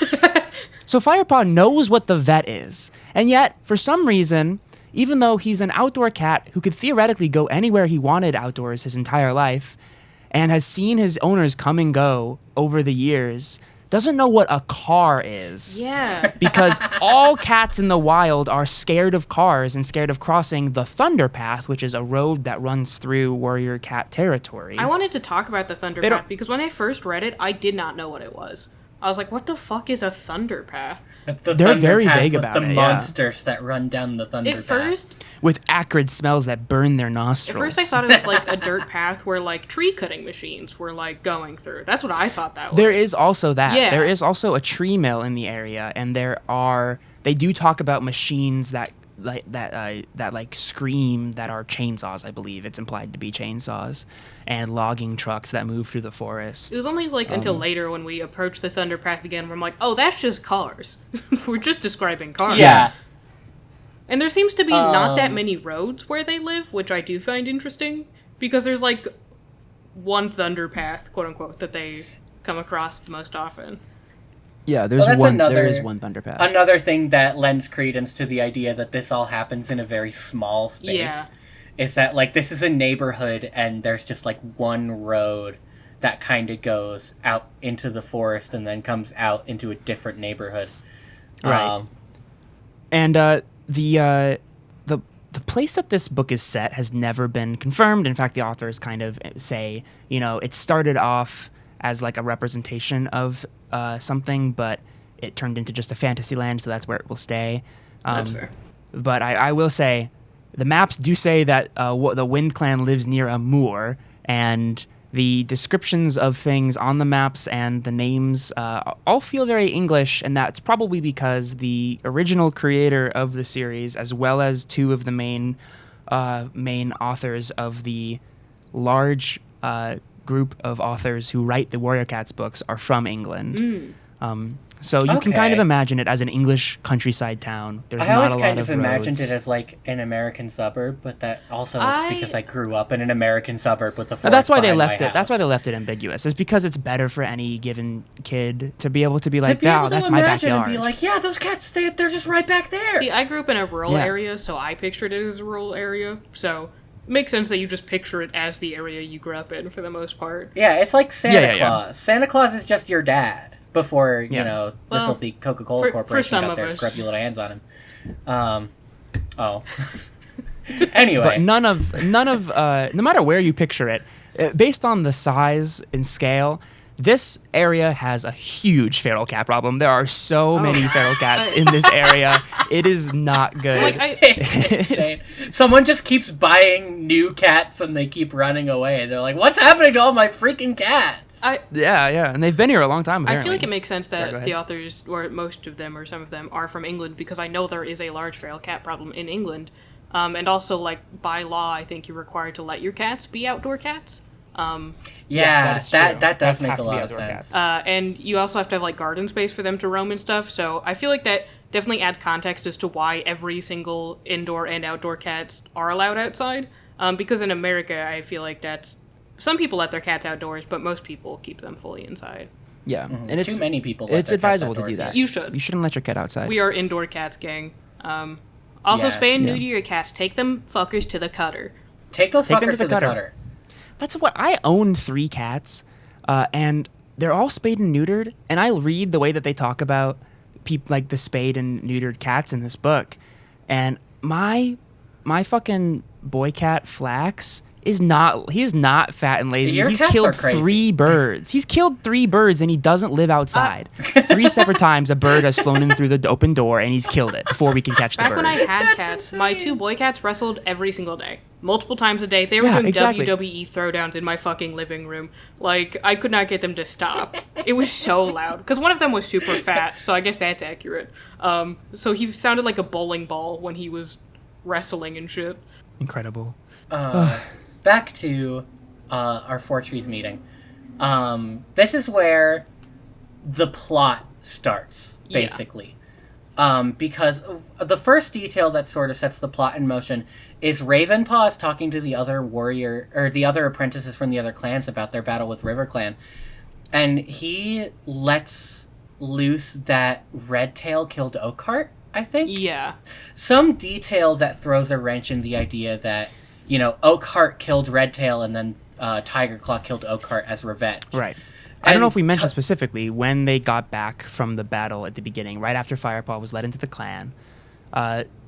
So Firepaw knows what the vet is, and yet for some reason, even though he's an outdoor cat who could theoretically go anywhere he wanted outdoors his entire life, and has seen his owners come and go over the years, doesn't know what a car is. Yeah. Because all cats in the wild are scared of cars and scared of crossing the Thunder Path, which is a road that runs through warrior cat territory. I wanted to talk about the Thunder They don't- Path because when I first read it, I did not know what it was. I was like, what the fuck is a Thunder Path? The They're Thunder very Path vague with about the it, yeah. monsters that run down the Thunder At Path. first, With acrid smells that burn their At nostrils. first, I thought it was like a dirt path where like tree cutting machines were like going through. That's what I thought that was. There is also that. Yeah. There is also a tree mill in the area, and they do talk about machines that that scream that are chainsaws. I believe it's implied to be chainsaws, and logging trucks that move through the forest. It was only until later when we approached the Thunder Path again where I'm like, oh, that's just cars. We're just describing cars. Yeah. And there seems to be not that many roads where they live, which I do find interesting, because there's one Thunder Path, quote unquote, that they come across the most often. Yeah, there is one Thunder Path. Another thing that lends credence to the idea that this all happens in a very small space is that this is a neighborhood and there's just one road that kind of goes out into the forest and then comes out into a different neighborhood. Right. And the place that this book is set has never been confirmed. In fact, the authors kind of say, it started off as a representation of something, but it turned into just a fantasy land, so that's where it will stay. That's fair. But I will say, the maps do say that the Wind Clan lives near a moor, and the descriptions of things on the maps and the names all feel very English, and that's probably because the original creator of the series, as well as two of the main authors of the large group of authors who write the Warrior Cats books, are from England. So you can kind of imagine it as an English countryside town. There's I always not a kind lot of of imagined roads. it as an American suburb, but that also is because I grew up in an American suburb with a forest That's why they behind left my it. That's why house. they left it ambiguous. It's because it's better for any given kid to be able to be like, to be able "Wow, to that's my imagine backyard." and be like, yeah, those cats, they're just right back there. See, I grew up in a rural Yeah. area, so I pictured it as a rural area. So it makes sense that you just picture it as the area you grew up in for the most part. Yeah, it's like Santa Yeah. Claus. Santa Claus is just your dad before, Yeah. the Well, filthy Coca-Cola for Corporation some got of their us. grubby little hands on him. Anyway. But none of no matter where you picture it, based on the size and scale, this area has a huge feral cat problem. There are so many feral cats in this area. It is not good. It's insane. Someone just keeps buying new cats and they keep running away. They're like, what's happening to all my freaking cats? Yeah, and they've been here a long time. I Apparently. feel like it makes sense Sorry, go that ahead. the authors, or most of them, or some of them, are from England, because I know there is a large feral cat problem in England. And also, by law, I think you're required to let your cats be outdoor cats. Yes, that is true. That does Cats make have a to be lot of outdoor sense. cats. And you also have to have garden space for them to roam and stuff. So I feel like that definitely adds context as to why every single indoor and outdoor cats are allowed outside. Because in America, I feel like some people let their cats outdoors, but most people keep them fully inside. Yeah, and it's Too many people. let it's their cats advisable to outdoors. do that. You should. You shouldn't let your cat outside. We are indoor cats, gang. Also, Yeah. spay and Yeah. neuter your cats. Take them fuckers to the cutter. Take those Take them fuckers to the cutter. That's what I own 3 cats, and they're all spayed and neutered. And I read the way that they talk about the spayed and neutered cats in this book, and my fucking boy cat Flax is not fat and lazy. Your He's cats are killed crazy. 3 birds. He's killed 3 birds, and he doesn't live outside. 3 separate times a bird has flown in through the open door, and he's killed it before we can catch the Back bird. when I had That's cats, my insane. 2 boy cats wrestled every single day. Multiple times a day. They were Yeah, doing exactly. WWE throwdowns in my fucking living room. I could not get them to stop. It was so loud. Because one of them was super fat, so I guess that's accurate. So he sounded like a bowling ball when he was wrestling and shit. Incredible. Back to our Four Trees meeting. This is where the plot starts, Yeah. basically. Because the first detail that sort of sets the plot in motion is Ravenpaw is talking to the other the other apprentices from the other clans about their battle with River Clan. And he lets loose that Redtail killed Oakheart, I think? Yeah. Some detail that throws a wrench in the idea that, Oakheart killed Redtail and then Tigerclaw killed Oakheart as revenge. Right. I don't know And if we mentioned specifically when they got back from the battle at the beginning, right after Firepaw was led into the clan.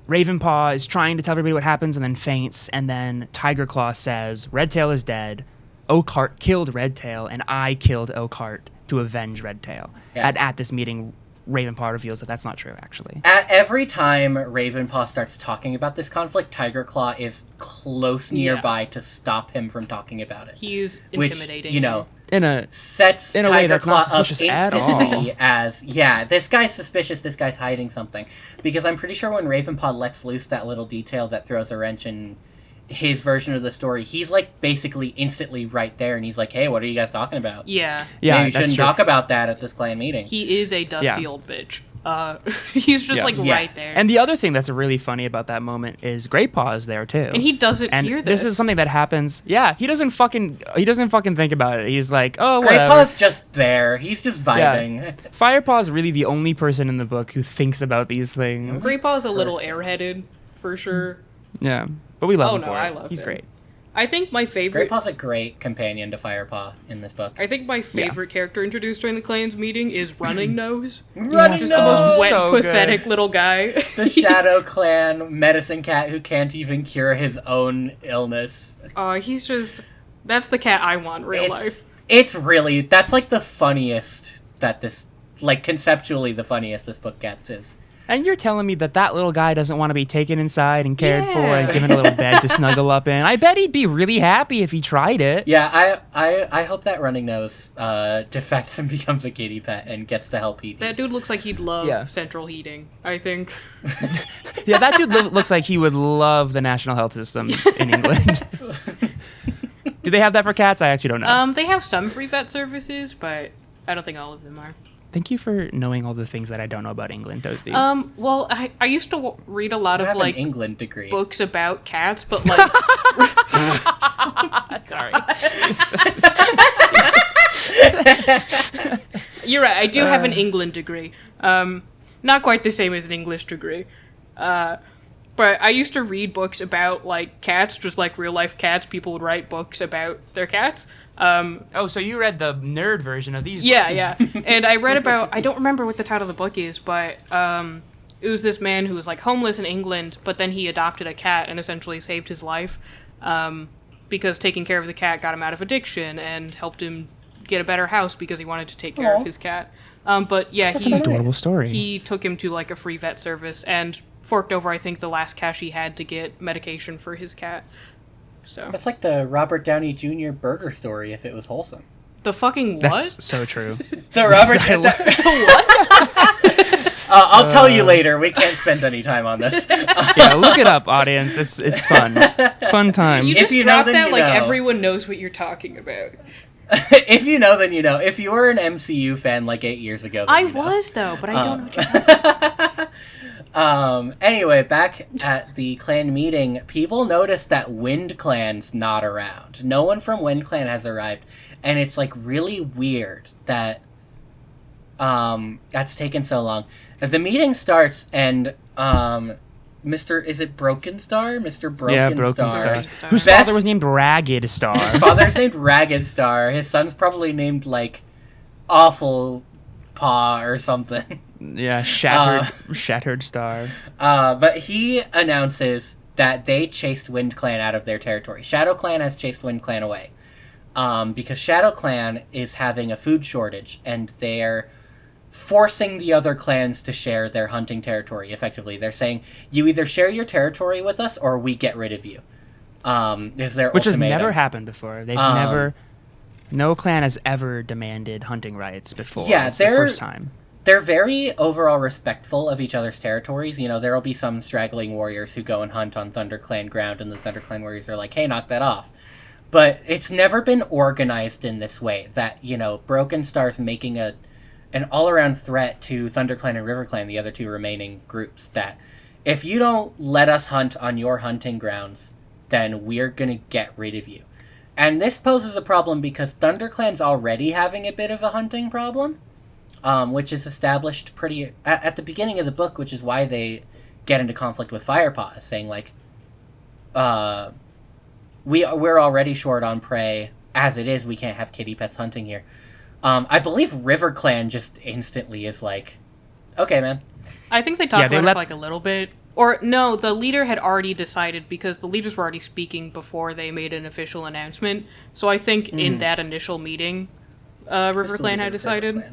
Ravenpaw is trying to tell everybody what happens and then faints, and then Tigerclaw says, Redtail is dead, Oakheart killed Redtail, and I killed Oakheart to avenge Redtail. Yeah. At this meeting, Ravenpaw reveals that that's not true, actually. At every time Ravenpaw starts talking about this conflict, Tigerclaw is close nearby to stop him from talking about it. He's Which, intimidating. sets in a way Tiger that's Claw not up suspicious at all. instantly as, yeah, this guy's suspicious, this guy's hiding something. Because I'm pretty sure when Ravenpaw lets loose that little detail that throws a wrench in his version of the story, he's like basically instantly right there, and he's like, hey, what are you guys talking about? Yeah. Maybe you that's shouldn't true. talk about that at this clan meeting. He is a dusty Yeah. old bitch. He's just like Yeah. right there. And the other thing that's really funny about that moment is Great Paw is there too. And he doesn't and hear this. is something that happens. Yeah, he doesn't fucking think about it. He's like, oh, Great whatever. Paw's just there. He's just vibing. Firepaw is really the only person in the book who thinks about these things. Great Paw's a little airheaded, for sure. Yeah, but we love Oh, him no, for it. I love He's him. great. I think my Great favorite... Paw's a great companion to Firepaw in this book. I think my favorite character introduced during the clans meeting is Running Nose. Running Just the most wet, So pathetic good. little guy. The Shadow Clan medicine cat who can't even cure his own illness. He's just... That's the cat I want in real life. It's really... That's like the funniest that this... Like, conceptually the funniest this book gets is. And you're telling me that little guy doesn't want to be taken inside and cared for Yeah. and given a little bed to snuggle up in? I bet he'd be really happy if he tried it. Yeah, I hope that Running Nose defects and becomes a kitty pet and gets the help he needs. That dude looks like he'd love Yeah. central heating, I think. Yeah, that dude looks like he would love the national health system in England. Do they have that for cats? I actually don't know. They have some free vet services, but I don't think all of them are. Thank you for knowing all the things that I don't know about England, Toasty. Well, I used to read a lot I of, have like, an England degree. books about cats, but, like... Sorry. You're right, I do have an England degree. Not quite the same as an English degree. But I used to read books about, like, cats, just like real-life cats. People would write books about their cats. Oh, so you read the nerd version of these Yeah, yeah. And I read about... I don't remember what the title of the book is, but it was this man who was, like, homeless in England, but then he adopted a cat and essentially saved his life because taking care of the cat got him out of addiction and helped him get a better house because he wanted to take care of his cat. But, yeah, That's an adorable story. he took him to, like, a free vet service and forked over, I think, the last cash he had to get medication for his cat. So That's like the Robert Downey Jr. burger story if it was wholesome. the fucking what? That's so true. The Robert... I'll tell you later. We can't spend any time on this. Yeah, look it up, audience. It's fun. Fun time. You If just you know, dropped then that you like know. everyone knows what you're talking about. If you know, then you know. If you were an MCU fan like 8 years ago, then I you know. was though, but I don't know what you're talking about. Anyway, back at the clan meeting, people noticed that Wind Clan's not around. No one from Wind Clan has arrived, and it's like really weird that that's taken so long. The meeting starts, and is it Broken Star? Mr. Broken, Yeah, Broken Star. Star. Whose Best- father was named Ragged Star. His father's named Ragged Star. His son's probably named like Awful Paw or something. Yeah, Shattered Star. But he announces that they chased Wind Clan out of their territory. Shadow Clan has chased Wind Clan away. Because Shadow Clan is having a food shortage, and they're forcing the other clans to share their hunting territory, effectively. They're saying, you either share your territory with us, or we get rid of you. Is their Which has ultimatum. never happened before. They've never... No clan has ever demanded hunting rights before. Yeah, it's the they're- first time. They're very overall respectful of each other's territories. You know, there'll be some straggling warriors who go and hunt on ThunderClan ground, and the ThunderClan warriors are like, hey, knock that off. But it's never been organized in this way, that, you know, Broken Star's making an all-around threat to ThunderClan and RiverClan, the other two remaining groups, that if you don't let us hunt on your hunting grounds, then we're gonna get rid of you. And this poses a problem because ThunderClan's already having a bit of a hunting problem. Which is established pretty at the beginning of the book, which is why they get into conflict with Firepaw, saying like, we're already short on prey as it is. We can't have kitty pets hunting here. I believe River Clan just instantly is like, okay, man. I think they talked they about let- it for like a little bit. Or no, the leader had already decided because the leaders were already speaking before they made an official announcement. So I think in that initial meeting, River Clan had decided.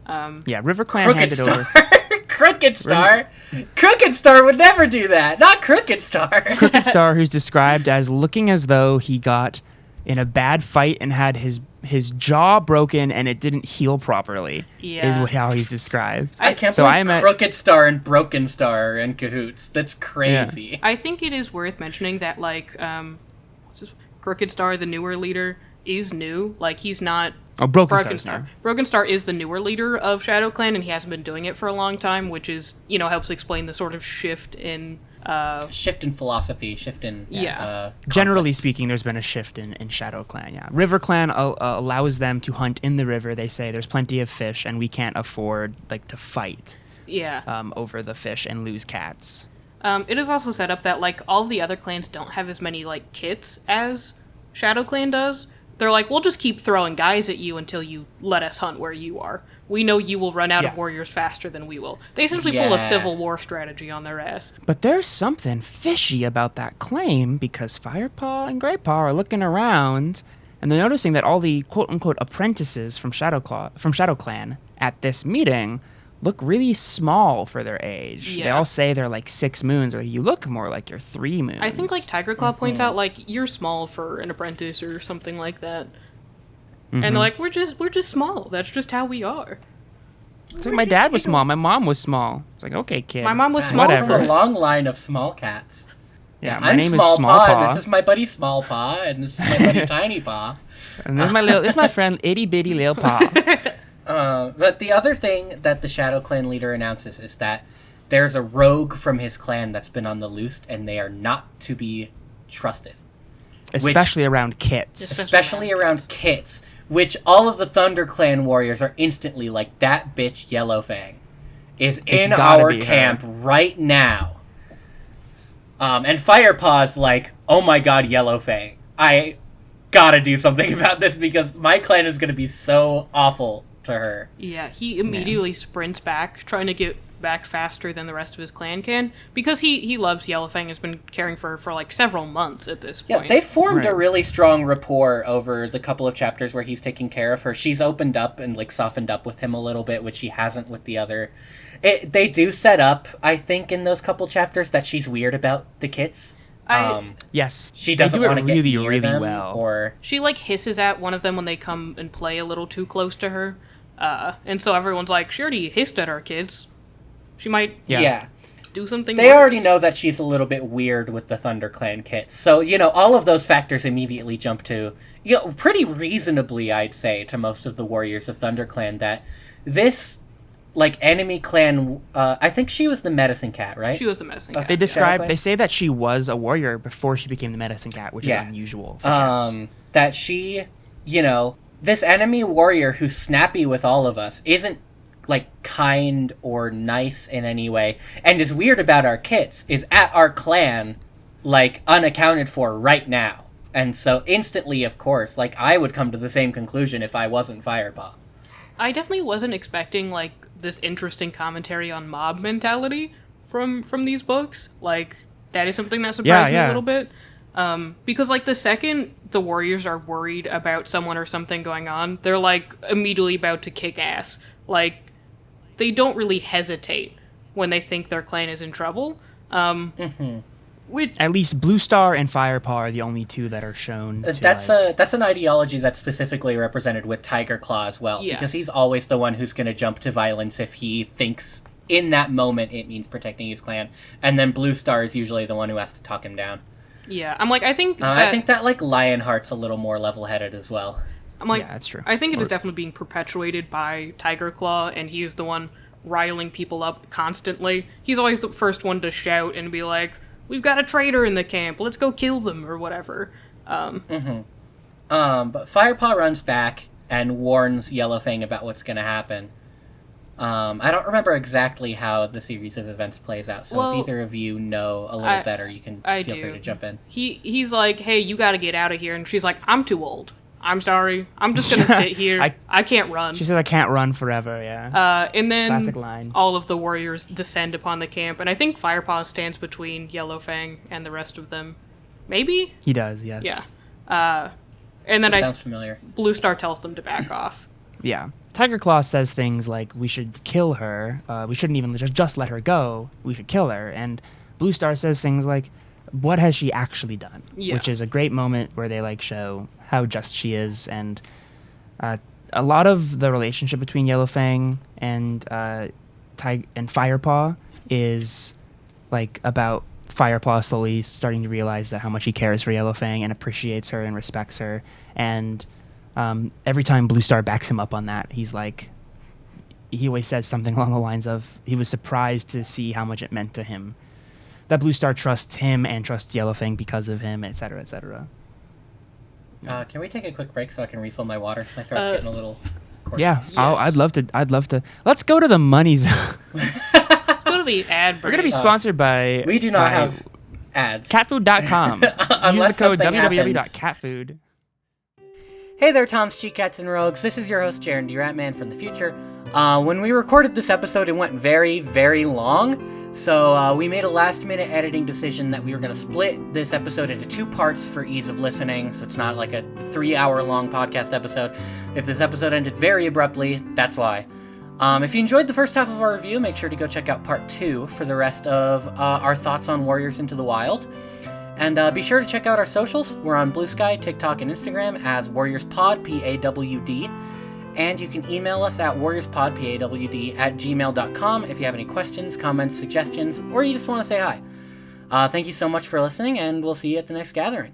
Yeah, River Clan Crooked handed Star. over... Crooked Star. Crooked Star would never do that. Not Crooked Star. Crooked Star, who's described as looking as though he got in a bad fight and had his jaw broken and it didn't heal properly. Yeah. Is how he's described. I can't So believe I am at- Crooked Star and Broken Star are in cahoots. That's crazy. I think it is worth mentioning that, like, Crooked Star, the newer leader, is new. Like, he's not Oh, Broken Broken Star's Star. Broken Star is the newer leader of Shadow Clan, and he hasn't been doing it for a long time, which is, helps explain the sort of shift in... Shift in philosophy, shift in... Generally conflicts. speaking, there's been a shift in Shadow Clan. Yeah, River Clan allows them to hunt in the river. They say there's plenty of fish, and we can't afford to fight over the fish and lose cats. It is also set up that, like, all of the other clans don't have as many, like, kits as Shadow Clan does. They're like, we'll just keep throwing guys at you until you let us hunt where you are. We know you will run out of warriors faster than we will. They essentially pull a Civil War strategy on their ass. But there's something fishy about that claim because Firepaw and Greypaw are looking around and they're noticing that all the quote-unquote apprentices from Shadow Clan at this meeting look really small for their age. Yeah. They all say they're like 6 moons, or you look more like you're 3 moons. I think, like, Tiger Claw points out, like, you're small for an apprentice or something like that. And they're like, we're just small. That's just how we are. It's like my dad was small, my mom was small. It's like, okay, kid. My mom was small. Whatever. From a long line of small cats. Yeah, my I'm name is Small Small Paw, Paw. and this is my buddy Small Paw, and this is my buddy Tiny Paw. And this is my friend Itty Bitty Lil Paw. But the other thing that the Shadow Clan leader announces is that there's a rogue from his clan that's been on the loose, and they are not to be trusted. Especially around kits. Especially around kits, which all of the Thunder Clan warriors are instantly like, that bitch Yellowfang is in gotta our be her. camp right now. And Firepaw's like, oh my god, Yellowfang, I gotta do something about this because my clan is gonna be so awful to her. Yeah, he immediately sprints back, trying to get back faster than the rest of his clan can, because he loves Yellowfang, has been caring for her for like several months at this point. Yeah, they formed a Right. really strong rapport over the couple of chapters where he's taking care of her. She's opened up and like softened up with him a little bit, which she hasn't with the other. They do set up, I think, in those couple chapters that she's weird about the kits. Yes, She doesn't they do want it to get really, near really them, well. or She, like, hisses at one of them when they come and play a little too close to her. And so everyone's like, she already hissed at our kids. She might yeah. do something They worse. already know that she's a little bit weird with the Thunder Clan kits. So, all of those factors immediately jump to, pretty reasonably, I'd say, to most of the warriors of Thunder Clan that this, like, enemy clan, I think she was the medicine cat, right? She was the medicine cat. They say that she was a warrior before she became the medicine cat, which is unusual for cats. That she, this enemy warrior who's snappy with all of us isn't, like, kind or nice in any way, and is weird about our kits, is at our clan, like, unaccounted for right now. And so instantly, of course, like, I would come to the same conclusion if I wasn't Firepaw. I definitely wasn't expecting, like, this interesting commentary on mob mentality from these books. Like, that is something that surprised me a little bit. Because, like, the second the warriors are worried about someone or something going on, they're, like, immediately about to kick ass. Like, they don't really hesitate when they think their clan is in trouble. Which, At least Blue Star and Firepaw are the only two that are shown. To, That's an ideology that's specifically represented with Tiger Claw as well, Yeah. because he's always the one who's going to jump to violence if he thinks in that moment it means protecting his clan, and then Blue Star is usually the one who has to talk him down. yeah, I'm like, I think I think that like Lionheart's a little more level-headed as well. I'm like, Yeah, that's true. I think it is definitely being perpetuated by Tiger Claw, and he is the one riling people up constantly. He's always the first one to shout and be like, we've got a traitor in the camp, let's go kill them, or whatever. But Firepaw runs back and warns Yellowfang about what's going to happen. I don't remember exactly how the series of events plays out, so Well, if either of you know a little better, you can I feel do. free to jump in. He's like, hey, you gotta get out of here, and she's like, I'm too old. I'm sorry. I'm just gonna sit here. I can't run. She says, I can't run forever, yeah. And then Classic line. all of the warriors descend upon the camp, and I think Firepaw stands between Yellowfang and the rest of them. Maybe? He does, yes. Yeah. And then Sounds familiar. Blue Star tells them to back off. Yeah. Tiger Claw says things like, we should kill her. We shouldn't even just let her go. We should kill her. And Blue Star says things like, what has she actually done? Yeah. Which is a great moment where they like show how just she is, and a lot of the relationship between Yellowfang and Firepaw is like about Firepaw slowly starting to realize that how much he cares for Yellowfang and appreciates her and respects her. And every time Blue Star backs him up on that, he's like, he always says something along the lines of he was surprised to see how much it meant to him. That Blue Star trusts him and trusts Yellowfang because of him, etc., etc. Can we take a quick break so I can refill my water? My throat's getting a little coarse. Yeah, Yes. I'd love to. Let's go to the money zone. Let's go to the ad break. We're going to be sponsored by... We do not have ads. Catfood.com. Use Unless the code something happens. www.catfood. Hey there, Toms, Cheat Cats, and Rogues. This is your host, Jaron D Ratman from the future. When we recorded this episode, it went very, very long. So we made a last-minute editing decision that we were going to split this episode into 2 parts for ease of listening, so it's not like a 3-hour-long podcast episode. If this episode ended very abruptly, that's why. If you enjoyed the first half of our review, make sure to go check out part 2 for the rest of our thoughts on Warriors Into the Wild. And be sure to check out our socials. We're on Blue Sky, TikTok, and Instagram as WarriorsPod, P-A-W-D. And you can email us at warriorspod@gmail.com if you have any questions, comments, suggestions, or you just want to say hi. Thank you so much for listening, and we'll see you at the next gathering.